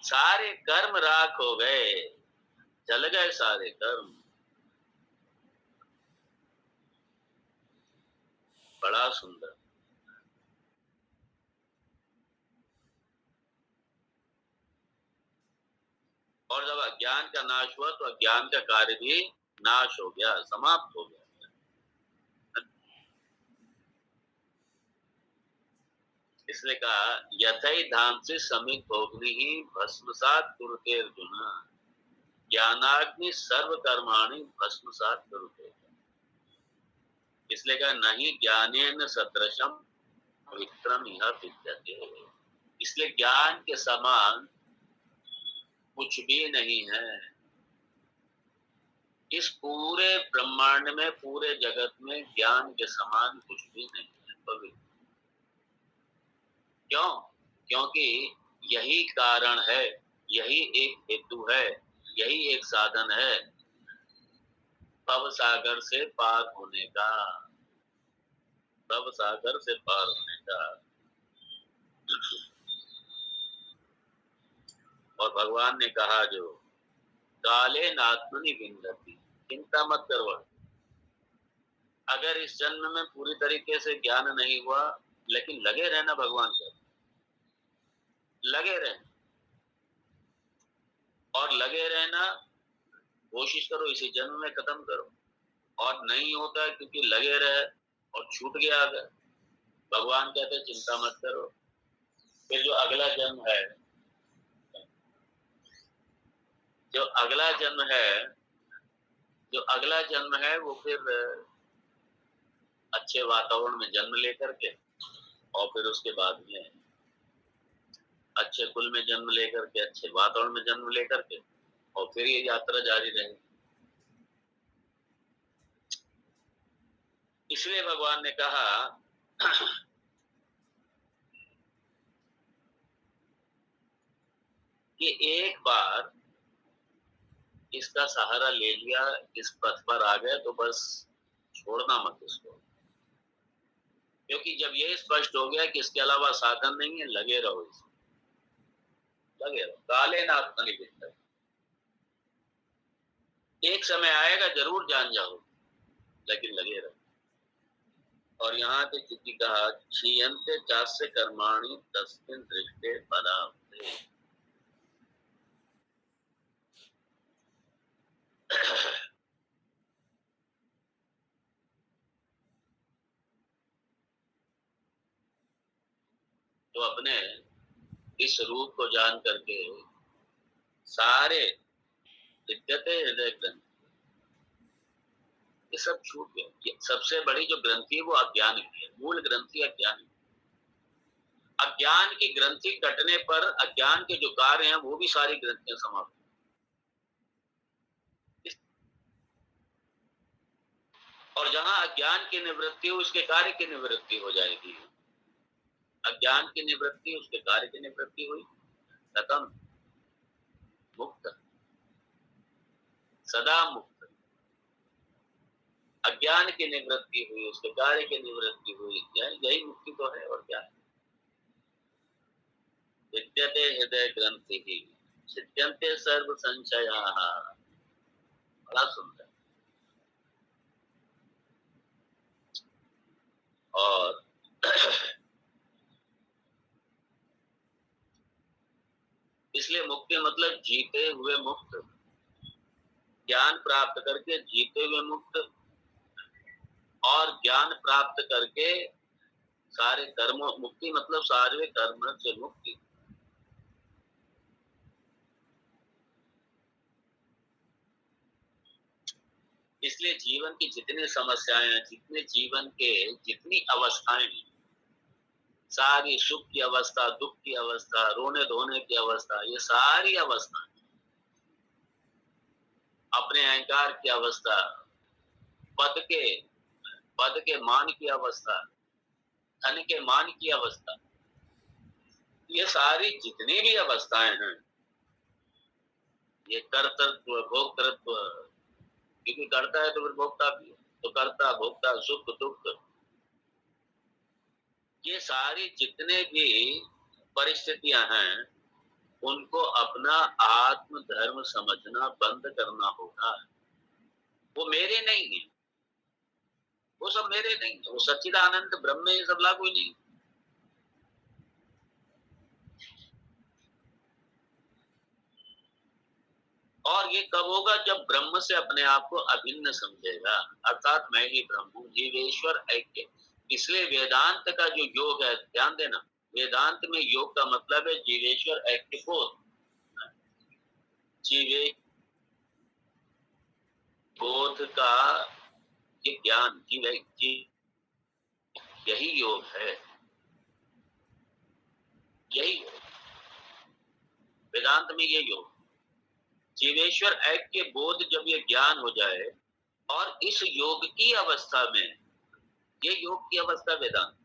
सारे कर्म राख हो गए, जल गए सारे कर्म। बड़ा सुंदर। और जब अज्ञान का नाश हुआ तो अज्ञान का कार्य भी नाश हो गया, समाप्त हो गया। इसलिए कहा यथै धाम से समित भोगनी ही भस्मसात कुरुते अर्जुन, ज्ञानाग्नि सर्व कर्माणि भस्मसात कुरुते। इसलिए कहा नहीं ज्ञानेन सदृशम विक्रम यह विद्यते। इसलिए ज्ञान के समान कुछ भी नहीं है इस पूरे ब्रह्मांड में, पूरे जगत में ज्ञान के समान कुछ भी नहीं है पवित्र। क्यों? क्योंकि यही कारण है, यही एक हेतु है, यही एक साधन है भव सागर से पार होने का, भव सागर से पार होने का। और भगवान ने कहा जो काले नात्मनि विंदति, चिंता मत करो, अगर इस जन्म में पूरी तरीके से ज्ञान नहीं हुआ, लेकिन लगे रहना भगवान का, लगे रहना, और लगे रहना, कोशिश करो इसी जन्म में खत्म करो। और नहीं होता है क्योंकि लगे रहे और छूट गया अगर, भगवान कहते चिंता मत करो, फिर जो अगला जन्म है, जो अगला जन्म है, जो अगला जन्म है वो फिर अच्छे वातावरण में जन्म लेकर के, और फिर उसके बाद में अच्छे कुल में जन्म लेकर के, अच्छे वातावरण में जन्म लेकर के, और फिर ये यात्रा जारी रहेगी। इसलिए भगवान ने कहा कि एक बार इसका सहारा ले लिया, इस पथ पर आ गए तो बस छोड़ना मत इसको, क्योंकि जब ये स्पष्ट हो गया कि इसके अलावा साधन नहीं है, लगे रहो इसमें, लगे रहो, काले नाथ निविष्ट। एक समय आएगा जरूर जान जाओ, लेकिन लगे रहो। और यहाँ पे किसी कहा क्षीयन्ते चास्य कर्माणि तस्मिन् दृष्टे परावते। तो अपने इस रूप को जान करके सारे विद्यते हृदय ग्रंथि, ये सब छूट गए। ये सबसे बड़ी जो ग्रंथि है वो अज्ञान की है, मूल ग्रंथि अज्ञान। अज्ञान की ग्रंथि कटने पर अज्ञान के जो कार्य हैं वो भी सारी ग्रंथियां समाप्त। और जहां अज्ञान की निवृत्ति हो उसके कार्य की निवृत्ति हो जाएगी। अज्ञान की निवृत्ति उसके कार्य की निवृत्ति हुई, खत्म, मुक्त, सदा मुक्त। अज्ञान की निवृत्ति हुई उसके कार्य की निवृत्ति हुई, यही मुक्ति तो है और क्या है। विद्यते हृदय ग्रंथि ही सिद्ध्यन्ते सर्व संशयाः। बड़ा सुंदर। और इसलिए मुक्ति मतलब जीते हुए मुक्त, ज्ञान प्राप्त करके जीते हुए मुक्त, और ज्ञान प्राप्त करके सारे कर्मों, मुक्ति मतलब सारे कर्म से मुक्ति। इसलिए जीवन की जितनी समस्याएं हैं, जितने जीवन के जितनी अवस्थाएं हैं, सारी सुख की अवस्था, दुख की अवस्था, रोने धोने की अवस्था, ये सारी अवस्था, अपने अहंकार की अवस्था, पद के मान की अवस्था, धन के मान की अवस्था, ये सारी जितनी भी अवस्थाएं हैं, ये कर्तृत्व भोक्तृत्व, क्योंकि करता है तो फिर भोक्ता भी है, तो कर्ता भोक्ता सुख दुख, ये सारी जितने भी परिस्थितियां हैं उनको अपना आत्म धर्म समझना बंद करना होगा। वो मेरे नहीं है, वो सब मेरे नहीं है, वो सच्चिदानंद ब्रह्म में ये सब लागू ही नहीं। और ये कब होगा? जब ब्रह्म से अपने आप को अभिन्न समझेगा, अर्थात मैं ही ब्रह्म हूँ, जीवेश्वर ऐक्य। इसलिए वेदांत का जो योग है, ध्यान देना, वेदांत में योग का मतलब है जीवेश्वर ऐक्य बोध। जीवे बोध का ये ज्ञान, यही योग है, यही योग वेदांत में, ये योग जीवेश्वर ऐक्य बोध। जब ये ज्ञान हो जाए, और इस योग की अवस्था में, ये योग की अवस्था वेदांत,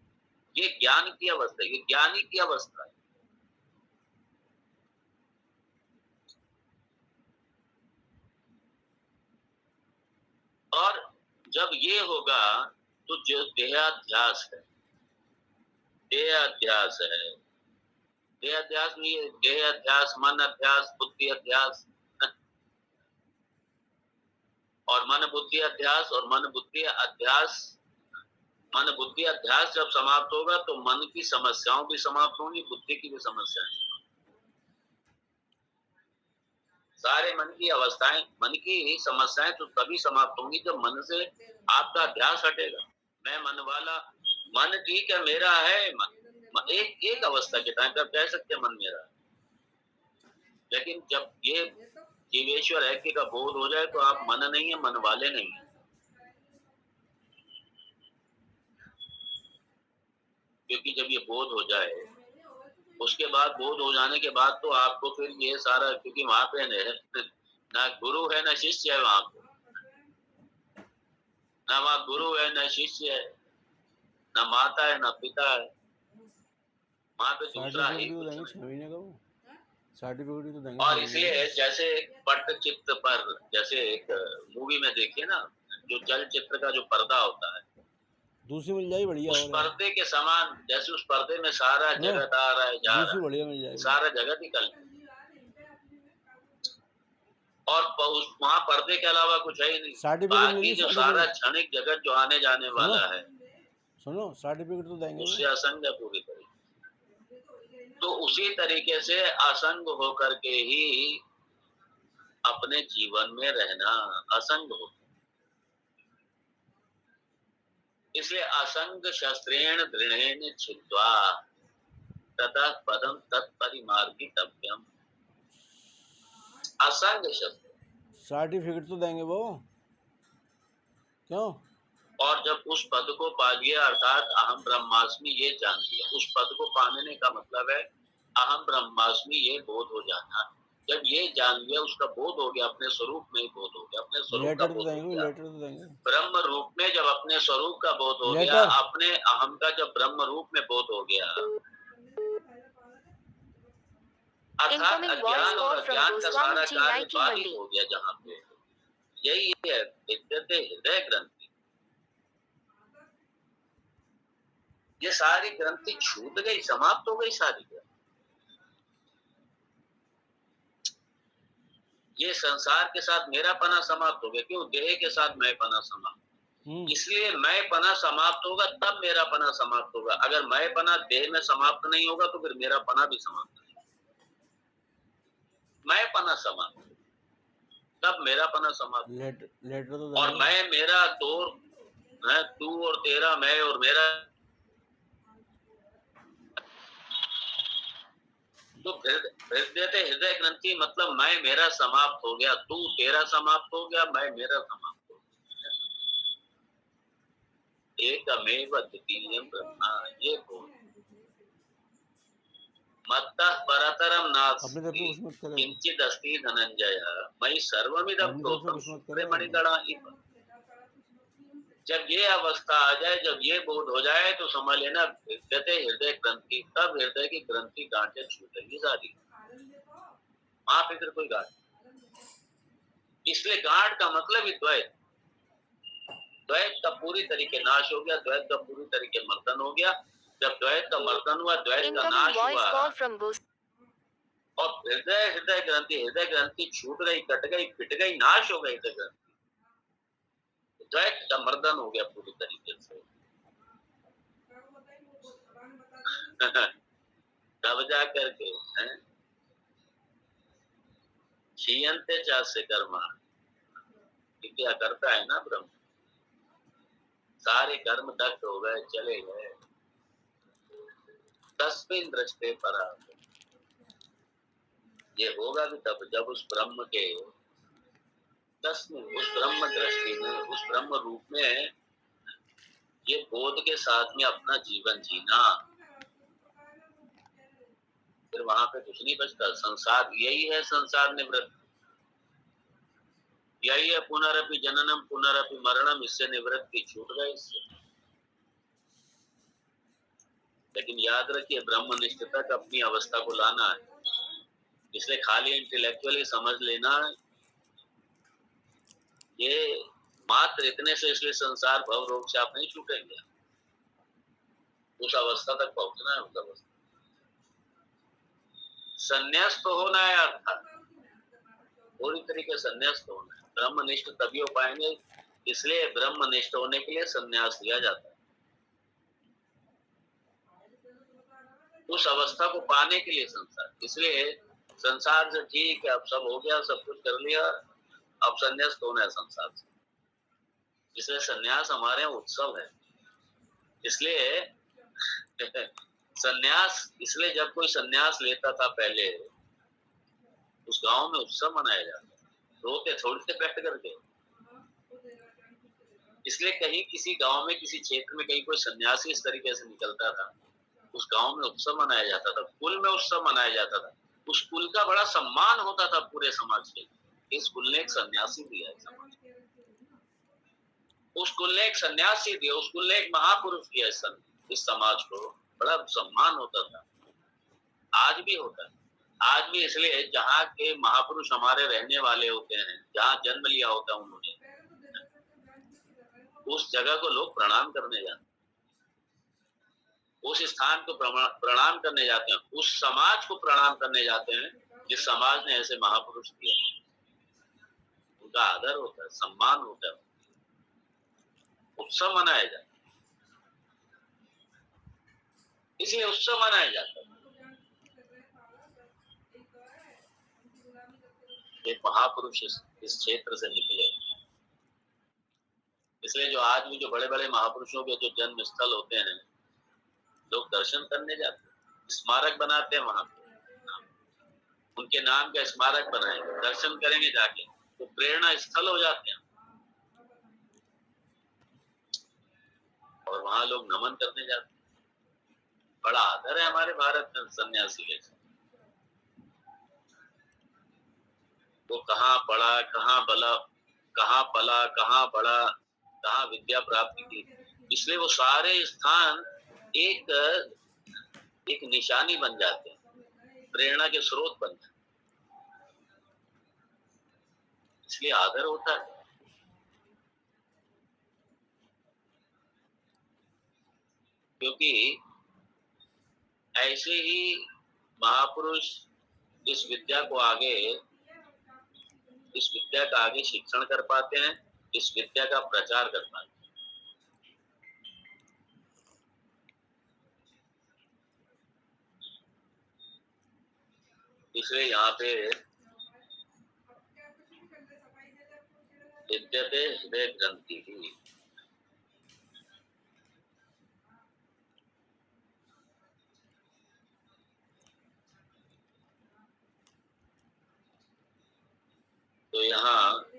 ये ज्ञान की अवस्था, ये ज्ञानी की अवस्था है। और जब ये होगा तो जो देहाध्यास है, देहाध्यास है, देहाध्यास में ये देहाध्यास, मन अध्यास, बुद्धि अध्यास, और मन बुद्धि अध्यास, और मन बुद्धि अध्यास, मन बुद्धि अध्यास जब समाप्त होगा तो मन की समस्याओं भी समाप्त होंगी, बुद्धि की भी समस्याएं, सारे मन की अवस्थाएं, मन की समस्याएं तो तभी समाप्त होंगी जब मन से आपका अध्यास हटेगा। मैं मन वाला, मन ठीक है, मेरा है, एक अवस्था के टाइम पर कह सकते हैं मन मेरा, लेकिन जब ये जीवेश्वर ऐक्य का बोध हो जाए तो आप मन नहीं है, मन वाले नहीं है। क्योंकि जब ये बोध हो जाए, उसके बाद बोध हो जाने के बाद तो आपको फिर ये सारा, क्योंकि वहां पे ना गुरु है ना शिष्य है, वहां पे ना वहां गुरु है ना शिष्य है, ना माता है ना पिता है, वहां पे दूसरा ही कुछ नहीं। 6 महीने का वो सर्टिफिकेट तो देंगे। और इसलिए जैसे पट्टचित्र पर, जैसे एक मूवी में देखिए ना, जो चलचित्र का जो पर्दा होता है, दूसरी मिल जाएगी बढ़िया, उस पर्दे के समान, जैसे उस पर्दे में सारा जगत आ रहा है, जा रहा है, बढ़िया मिल जाएगी, सारा जगत ही कल, और वहां पर्दे के अलावा कुछ है ही नहीं, बाकी जो सारा क्षणिक जगत जो आने जाने वाला है, सुनो, सर्टिफिकेट तो देंगे, उससे असंग है पूरी तरीके। तो उसी तरीके से असंग होकर के ही अपने जीवन में रहना, असंग हो। इसलिए असंग शस्त्रेण दृढ़ेन छिद्वा, ततः पदम तत्परिमार्गितव्यम। असंग शब्द। सर्टिफिकेट तो देंगे वो, क्यों? और जब उस पद को पा लिया अर्थात अहम ब्रह्मास्मि ये जान लिया, उस पद को पाने का मतलब है अहम ब्रह्मास्मि ये बोध हो जाना। जब ये जान लिया, उसका बोध हो गया, अपने स्वरूप में बोध हो गया, अपने स्वरूप का लेटर तो बोध हो देंगे, गया। लेटर तो देंगे। ब्रह्म रूप में जब अपने स्वरूप का बोध हो गया, लेटर। अपने अहम का जब ब्रह्म रूप में बोध हो गया, अर्थात Incoming voice अज्ञान और call from अज्ञान का सारा Goswami Ji कार्य Nike बाधित Mandi. हो गया। जहाँ पे यही है विद्यते हृदय ग्रंथि, ये सारी ग्रंथि छूट गई, समाप्त हो गई सारी ग्रंथि। ये संसार के साथ मेरा पना समाप्त हो गया। क्यों? देह के साथ मैं पना समाप्त, इसलिए मैं पना समाप्त होगा तब मेरा पना समाप्त होगा। अगर मैं पना देह में समाप्त नहीं होगा तो फिर मेरा पना भी समाप्त नहीं। मैं पना समाप्त तब मेरा पना समाप्त। लेटर तो देंगे। और मैं मेरा तू और तेरा, मैं और मेरा, तो हृदय ग्रंथि मतलब मैं मेरा समाप्त हो गया, तू तेरा समाप्त हो गया, मैं मेरा समाप्त हो गया। एकमेव द्वितीयं ब्रह्मा, ये बोल मत्तः परतरम नास्ति किंचिद अस्ति धनंजय मयि सर्वमिदं प्रोक्तम सूत्रे मणिगणा इव। जब ये अवस्था आ जाए, जब ये बोध हो जाए तो समझ लेना विद्यते हृदय ग्रंथि, तब हृदय की ग्रंथि गांठें छूटेगी सारी, वहां पे फिर कोई गांठ। इसलिए गांठ का मतलब ही द्वैत, द्वैत का पूरी तरीके नाश हो गया, द्वैत का पूरी तरीके मर्दन हो गया। जब द्वैत का मर्दन हुआ, द्वैत का Incoming नाश voice हुआ call from Goswami. और हृदय ग्रंथि छूट गई, कट गई, पिट गई, नाश हो गई हृदय ग्रंथि, द्वैत का मर्दन हो गया पूरी तरीके से। तब जा करके क्षीयन्ते चास्य कर्मा, क्या करता है ना ब्रह्म, सारे कर्म दग्ध हो गए, चले गए। तस्मिन् दृष्टे परा, ये होगा भी तब जब उस ब्रह्म के तस्मिन्, उस ब्रह्म दृष्टि में, उस ब्रह्म रूप में ये बोध के साथ में अपना जीवन जीना, फिर वहां पे कुछ नहीं बचता। संसार यही है, संसार निवृत्त यही है, पुनरपि जननम पुनरपि मरणम, इससे निवृत्ति छूट गए इससे। लेकिन याद रखिए ब्रह्मनिष्ठ तक अपनी अवस्था को लाना है, इसलिए खाली इंटेलेक्चुअली समझ लेना ये मात्र इतने से इसलिए संसार भव रोग से आप नहीं छूटेंगे, उस अवस्था तक पहुंचना है। उस अवस्था संन्यास तो होना है, अर्थात पूरी तरीके संन्यास तो होना है। ब्रह्मनिष्ठ तभी हो पाएंगे, इसलिए ब्रह्मनिष्ठ होने के लिए संन्यास दिया जाता है। उस अवस्था को पाने के लिए संसार, इसलिए संसार से ठीक है अब सब हो गया, सब कुछ कर लिया, अब संन्यास तो होना है संसार से। इसलिए संन्यास हमारे उत्सव है। इसलिए संन्यास, इसलिए जब कोई संन्यास लेता था पहले, उस गांव में उत्सव मनाया जाता, रोते थोड़ी थे बैठ करके। इसलिए कहीं किसी गांव में, किसी क्षेत्र में कहीं कोई सन्यासी इस तरीके से निकलता था, उस गांव में उत्सव मनाया जाता था, कुल में उत्सव मनाया जाता था। उस कुल का बड़ा सम्मान होता था पूरे समाज के। इस कुल ने एक सन्यासी दिया है समाज, उस कुल ने एक सन्यासी दिया, उस कुल ने एक महापुरुष दिया इस समाज को, बड़ा सम्मान होता था। आज भी होता है, आज भी। इसलिए जहाँ के महापुरुष हमारे रहने वाले होते हैं, जहाँ जन्म लिया होता है उन्होंने, उस जगह को लोग प्रणाम करने जाते हैं, उस स्थान को प्रणाम करने जाते हैं, उस समाज को प्रणाम करने जाते हैं जिस समाज ने ऐसे महापुरुष दिया। उनका आदर होता है, सम्मान होता है, उत्सव मनाया जाता है। इसलिए उत्सव मनाया जाता है। ये महापुरुष इस क्षेत्र से निकले, इसलिए जो आज भी जो बड़े बड़े महापुरुषों के जो जन्म स्थल होते हैं, लोग दर्शन करने जाते हैं। स्मारक बनाते हैं वहां उनके नाम का स्मारक बनाएंगे, दर्शन करेंगे जाके, तो प्रेरणा स्थल हो जाते हैं और वहां लोग नमन करने जाते हैं। बड़ा आदर है हमारे भारत में सन्यासी के। वो कहाँ पढ़ा, कहाँ बला, कहाँ पला, कहाँ बड़ा, कहाँ विद्या प्राप्ति की, इसलिए वो सारे स्थान एक एक निशानी बन जाते हैं, प्रेरणा के स्रोत बन जाते हैं, इसलिए आदर होता है। क्योंकि ऐसे ही महापुरुष इस विद्या को आगे, इस विद्या का आगे शिक्षण कर पाते हैं, इस विद्या का प्रचार कर पाते हैं। इसलिए यहाँ पे विद्यते हृदय ग्रंथि ही, तो यहाँ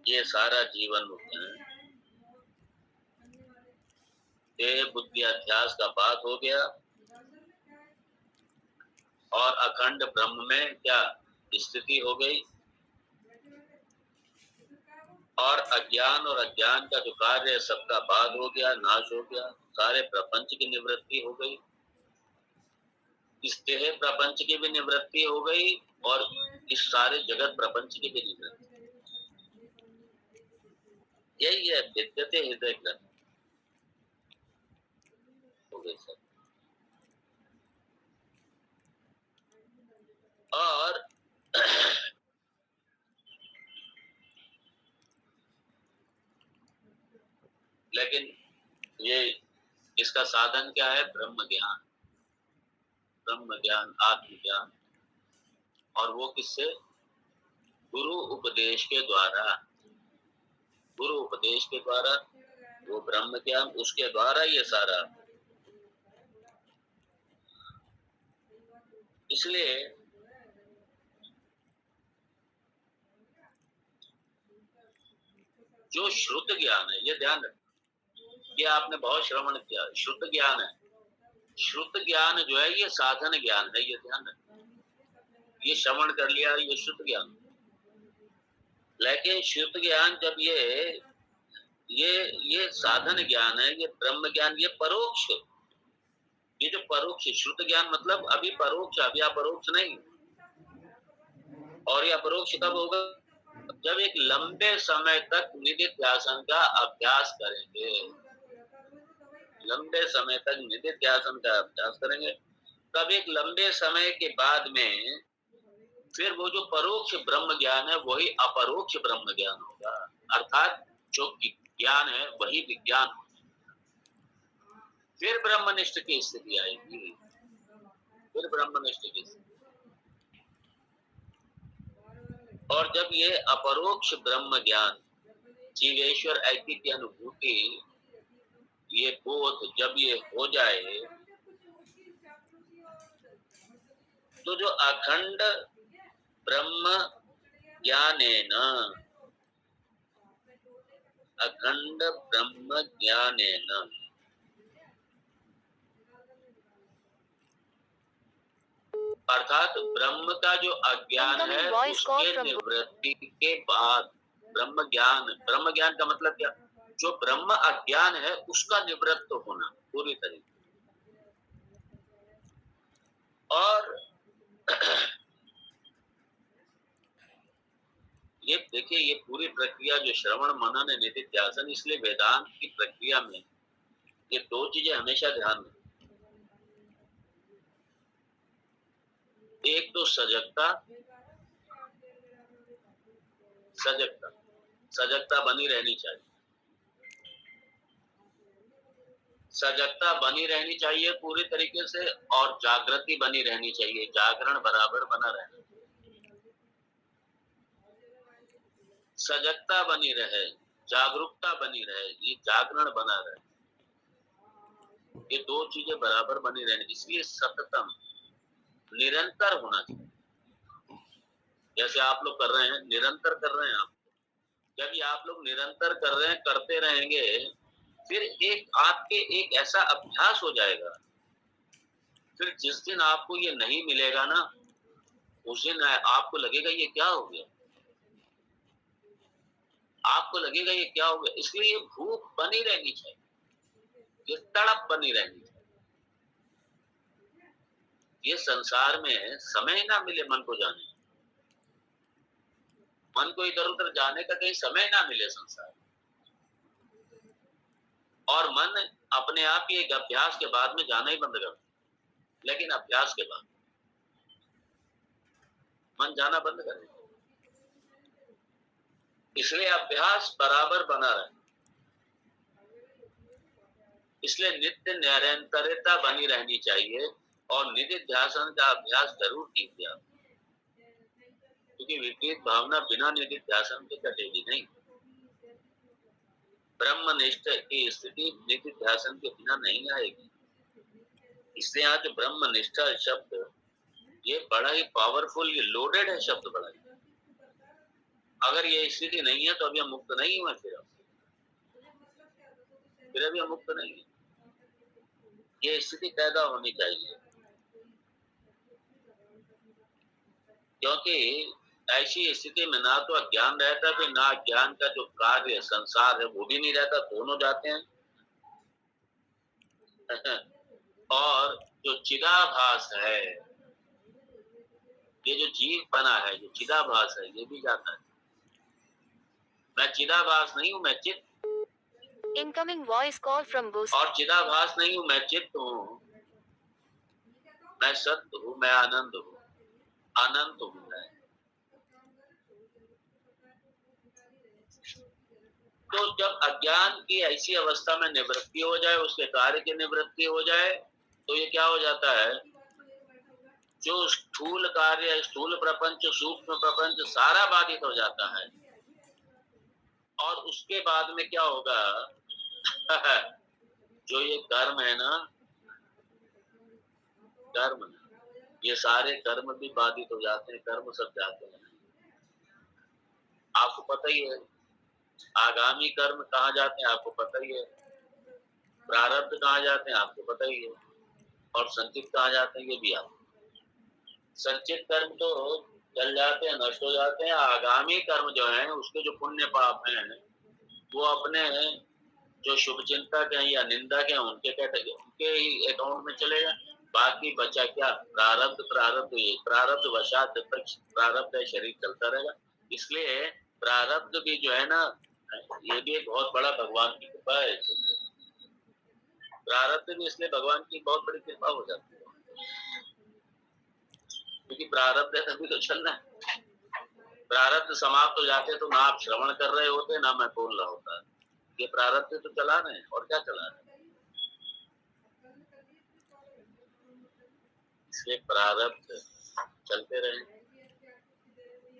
ये सारा जीवन देह बुद्धि अध्यास का बात हो गया और अखंड ब्रह्म में क्या स्थिति हो गई, और अज्ञान और अज्ञान का जो कार्य है सबका बाद हो गया, नाश हो गया, सारे प्रपंच की निवृत्ति हो गई, इस देह प्रपंच की भी निवृत्ति हो गई और इस सारे जगत प्रपंच की भी निवृत्ति। यही है विद्यते हृदय ग्रंथ हो गई सब। और लेकिन ये इसका साधन क्या है? ब्रह्म ज्ञान, ब्रह्म ज्ञान, आत्मज्ञान, और वो किससे? गुरु उपदेश के द्वारा, गुरु उपदेश के द्वारा वो ब्रह्म ज्ञान, उसके द्वारा ये सारा। इसलिए जो श्रुत ज्ञान है, ये ध्यान रखें कि आपने बहुत श्रवण किया, श्रुत ज्ञान है, श्रुत ज्ञान जो है ये साधन ज्ञान है, ये ध्यान रखें। ये श्रवण कर लिया, ये शुद्ध ज्ञान, लेकिन शुद्ध ज्ञान जब ये साधन ज्ञान है, ये ब्रह्म ज्ञान, ये परोक्ष, ये जो परोक्ष शुद्ध ज्ञान मतलब अभी परोक्ष, अभी अपरोक्ष नहीं। और ये अपरोक्ष कब होगा? जब एक लंबे समय तक निधिध्यासन का अभ्यास करेंगे, लंबे समय तक निधिध्यासन का अभ्यास करेंगे, तब एक लंबे समय के बाद में फिर वो जो परोक्ष ब्रह्म ज्ञान है वही अपरोक्ष ब्रह्म ज्ञान होगा, अर्थात जो ज्ञान है वही विज्ञान होगा। फिर ब्रह्मनिष्ठ की स्थिति आएगी, फिर ब्रह्मनिष्ठ की स्थिति। और जब ये अपरोक्ष ब्रह्म ज्ञान, जीवेश्वर ऐक्य अनुभूति, ये बोध जब ये हो जाए, तो जो अखंड ब्रह्म ज्ञानेन, अखंड ब्रह्म ज्ञानेन, अर्थात ब्रह्म का जो अज्ञान है उसके निवृत्ति के बाद ब्रह्म ज्ञान का मतलब क्या? जो ब्रह्म अज्ञान है उसका निवृत्त होना पूरी तरीके। और ये देखिए, ये पूरी प्रक्रिया जो श्रवण मनन निधिध्यासन, इसलिए वेदांत की प्रक्रिया में ये दो चीजें हमेशा ध्यान में, एक तो सजगता, सजगता, सजगता बनी रहनी चाहिए, सजगता बनी रहनी चाहिए पूरी तरीके से, और जागृति बनी रहनी चाहिए, जागरण बराबर बना रहना। सजगता बनी रहे, जागरूकता बनी रहे, ये जागरण बना रहे, ये दो चीजें बराबर बनी रहने, इसलिए सततम निरंतर होना चाहिए। जैसे आप लोग कर रहे हैं, निरंतर कर रहे हैं आप। जब ये आप लोग निरंतर कर रहे हैं, करते रहेंगे, फिर एक आपके एक ऐसा अभ्यास हो जाएगा, फिर जिस दिन आपको ये नहीं मिलेगा ना, उस दिन आपको लगेगा ये क्या हो गया, आपको लगेगा ये क्या हो गया। इसलिए ये भूख बनी रहनी चाहिए, ये तड़प बनी रहनी चाहिए। ये संसार में समय ना मिले मन को जाने, मन को इधर उधर जाने का कहीं समय ना मिले संसार, और मन अपने आप ही एक अभ्यास के बाद में जाना ही बंद कर, लेकिन अभ्यास के बाद मन जाना बंद कर। इसलिए अभ्यास बराबर बना रहे, इसलिए नित्य निरंतरता बनी रहनी चाहिए, और निधिध्यासन का अभ्यास जरूर कीजिए, क्योंकि विपरीत भावना बिना निधिध्यासन के कटेगी नहीं। ब्रह्मनिष्ठ की स्थिति निधिध्यासन के बिना नहीं आएगी। इसलिए आज ब्रह्मनिष्ठा शब्द ये बड़ा ही पावरफुल, ये लोडेड है शब्द बड़ा ही। अगर ये स्थिति नहीं है तो अभी हम मुक्त नहीं हुए, फिर अभी हम मुक्त नहीं है। ये स्थिति पैदा होनी चाहिए, क्योंकि ऐसी स्थिति में ना तो अज्ञान रहता है, ना ज्ञान का जो कार्य संसार है वो भी नहीं रहता, दोनों जाते हैं। और जो चिदाभास है, ये जो जीव बना है, जो चिदाभास है, ये भी जाता है। मैं चिदाभास नहीं हूँ, मैं चित्त। Incoming voice call from Bose. और चिदाभास नहीं हूँ, मैं चित्त हूँ, मैं सत्य हूँ, मैं आनंद हूँ, अनंत हूँ मैं। तो जब अज्ञान की ऐसी अवस्था में निवृत्ति हो जाए, उसके कार्य की निवृत्ति हो जाए, तो ये क्या हो जाता है, जो स्थूल कार्य, स्थूल प्रपंच, सूक्ष्म प्रपंच सारा बाधित हो जाता है। और उसके बाद में क्या होगा, जो ये कर्म है ना, कर्म, ये सारे कर्म भी बाधित हो जाते हैं, कर्म सब जाते हैं। आपको पता ही है आगामी कर्म कहाँ जाते हैं, आपको पता ही है प्रारब्ध कहाँ जाते हैं, आपको पता ही है, और संचित कहाँ जाते हैं, ये भी आपको। संचित कर्म तो चल जाते हैं, नष्ट हो जाते हैं। आगामी कर्म जो है, उसके जो पुण्य पाप हैं, वो अपने जो शुभ चिंतक हैं या निंदक हैं, उनके ही अकाउंट में चलेगा। बाकी बचा क्या, प्रारब्ध। प्रारब्ध वशात जब तक प्रारब्ध है, शरीर चलता रहेगा। इसलिए प्रारब्ध भी जो है ना, ये भी एक बहुत बड़ा भगवान की कृपा है। प्रारब्ध भी इसलिए भगवान की बहुत बड़ी कृपा हो जाती है, क्योंकि प्रारब्ध है तभी तो चलना है। प्रारब्ध समाप्त हो जाते तो ना आप श्रवण कर रहे होते, ना मैं बोल रहा होता। ये प्रारब्ध तो चला रहे हैं, और क्या चला रहे हैं। इसलिए प्रारब्ध चलते रहे,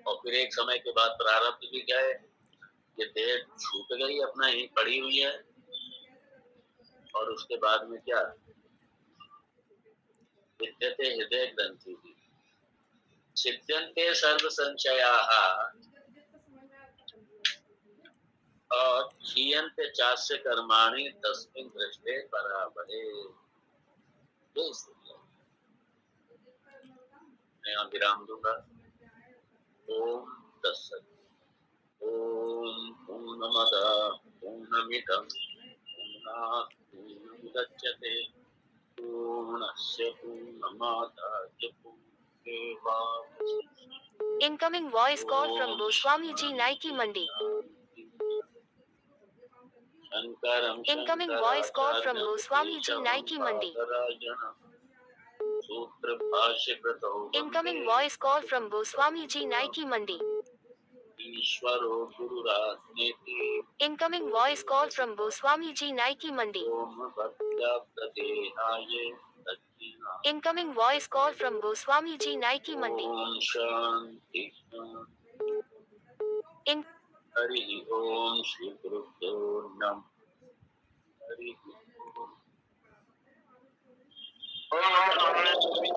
और फिर एक समय के बाद प्रारब्ध भी क्या है, ये देह छूट गई, अपना ही पड़ी हुई है। और उसके बाद में क्या, विद्यते हृदय ग्रंथि, सिद्ध्यन्ते सर्व संशयाः, और क्षीयन्ते चास्य कर्माणि तस्मिन् दृष्टे पराबरे। मैं यहाँ विराम दूंगा। ओम तत्सत्। ओम पूर्णमदः पूर्णमिदं पूर्णात् पूर्णमुदच्यते पूर्णस्य पूर्णमादाय पूर्णमेवावशिष्यते। Incoming voice call from Goswami Ji Nike Mandi. Incoming voice call from Goswami Ji Nike Mandi. Incoming voice call from Goswami Ji Nike Mandi. ईश्वरो गुरुरात्मेति। Incoming voice call from Goswami Ji Nike Mandi. ओम भक्त्याप्रदेहाय दक्षिणा। Incoming voice call from Goswami Ji Nike Mandi. Om Shanti. In Hari ओम श्री गुरुभ्यो नमः। हरि ओम।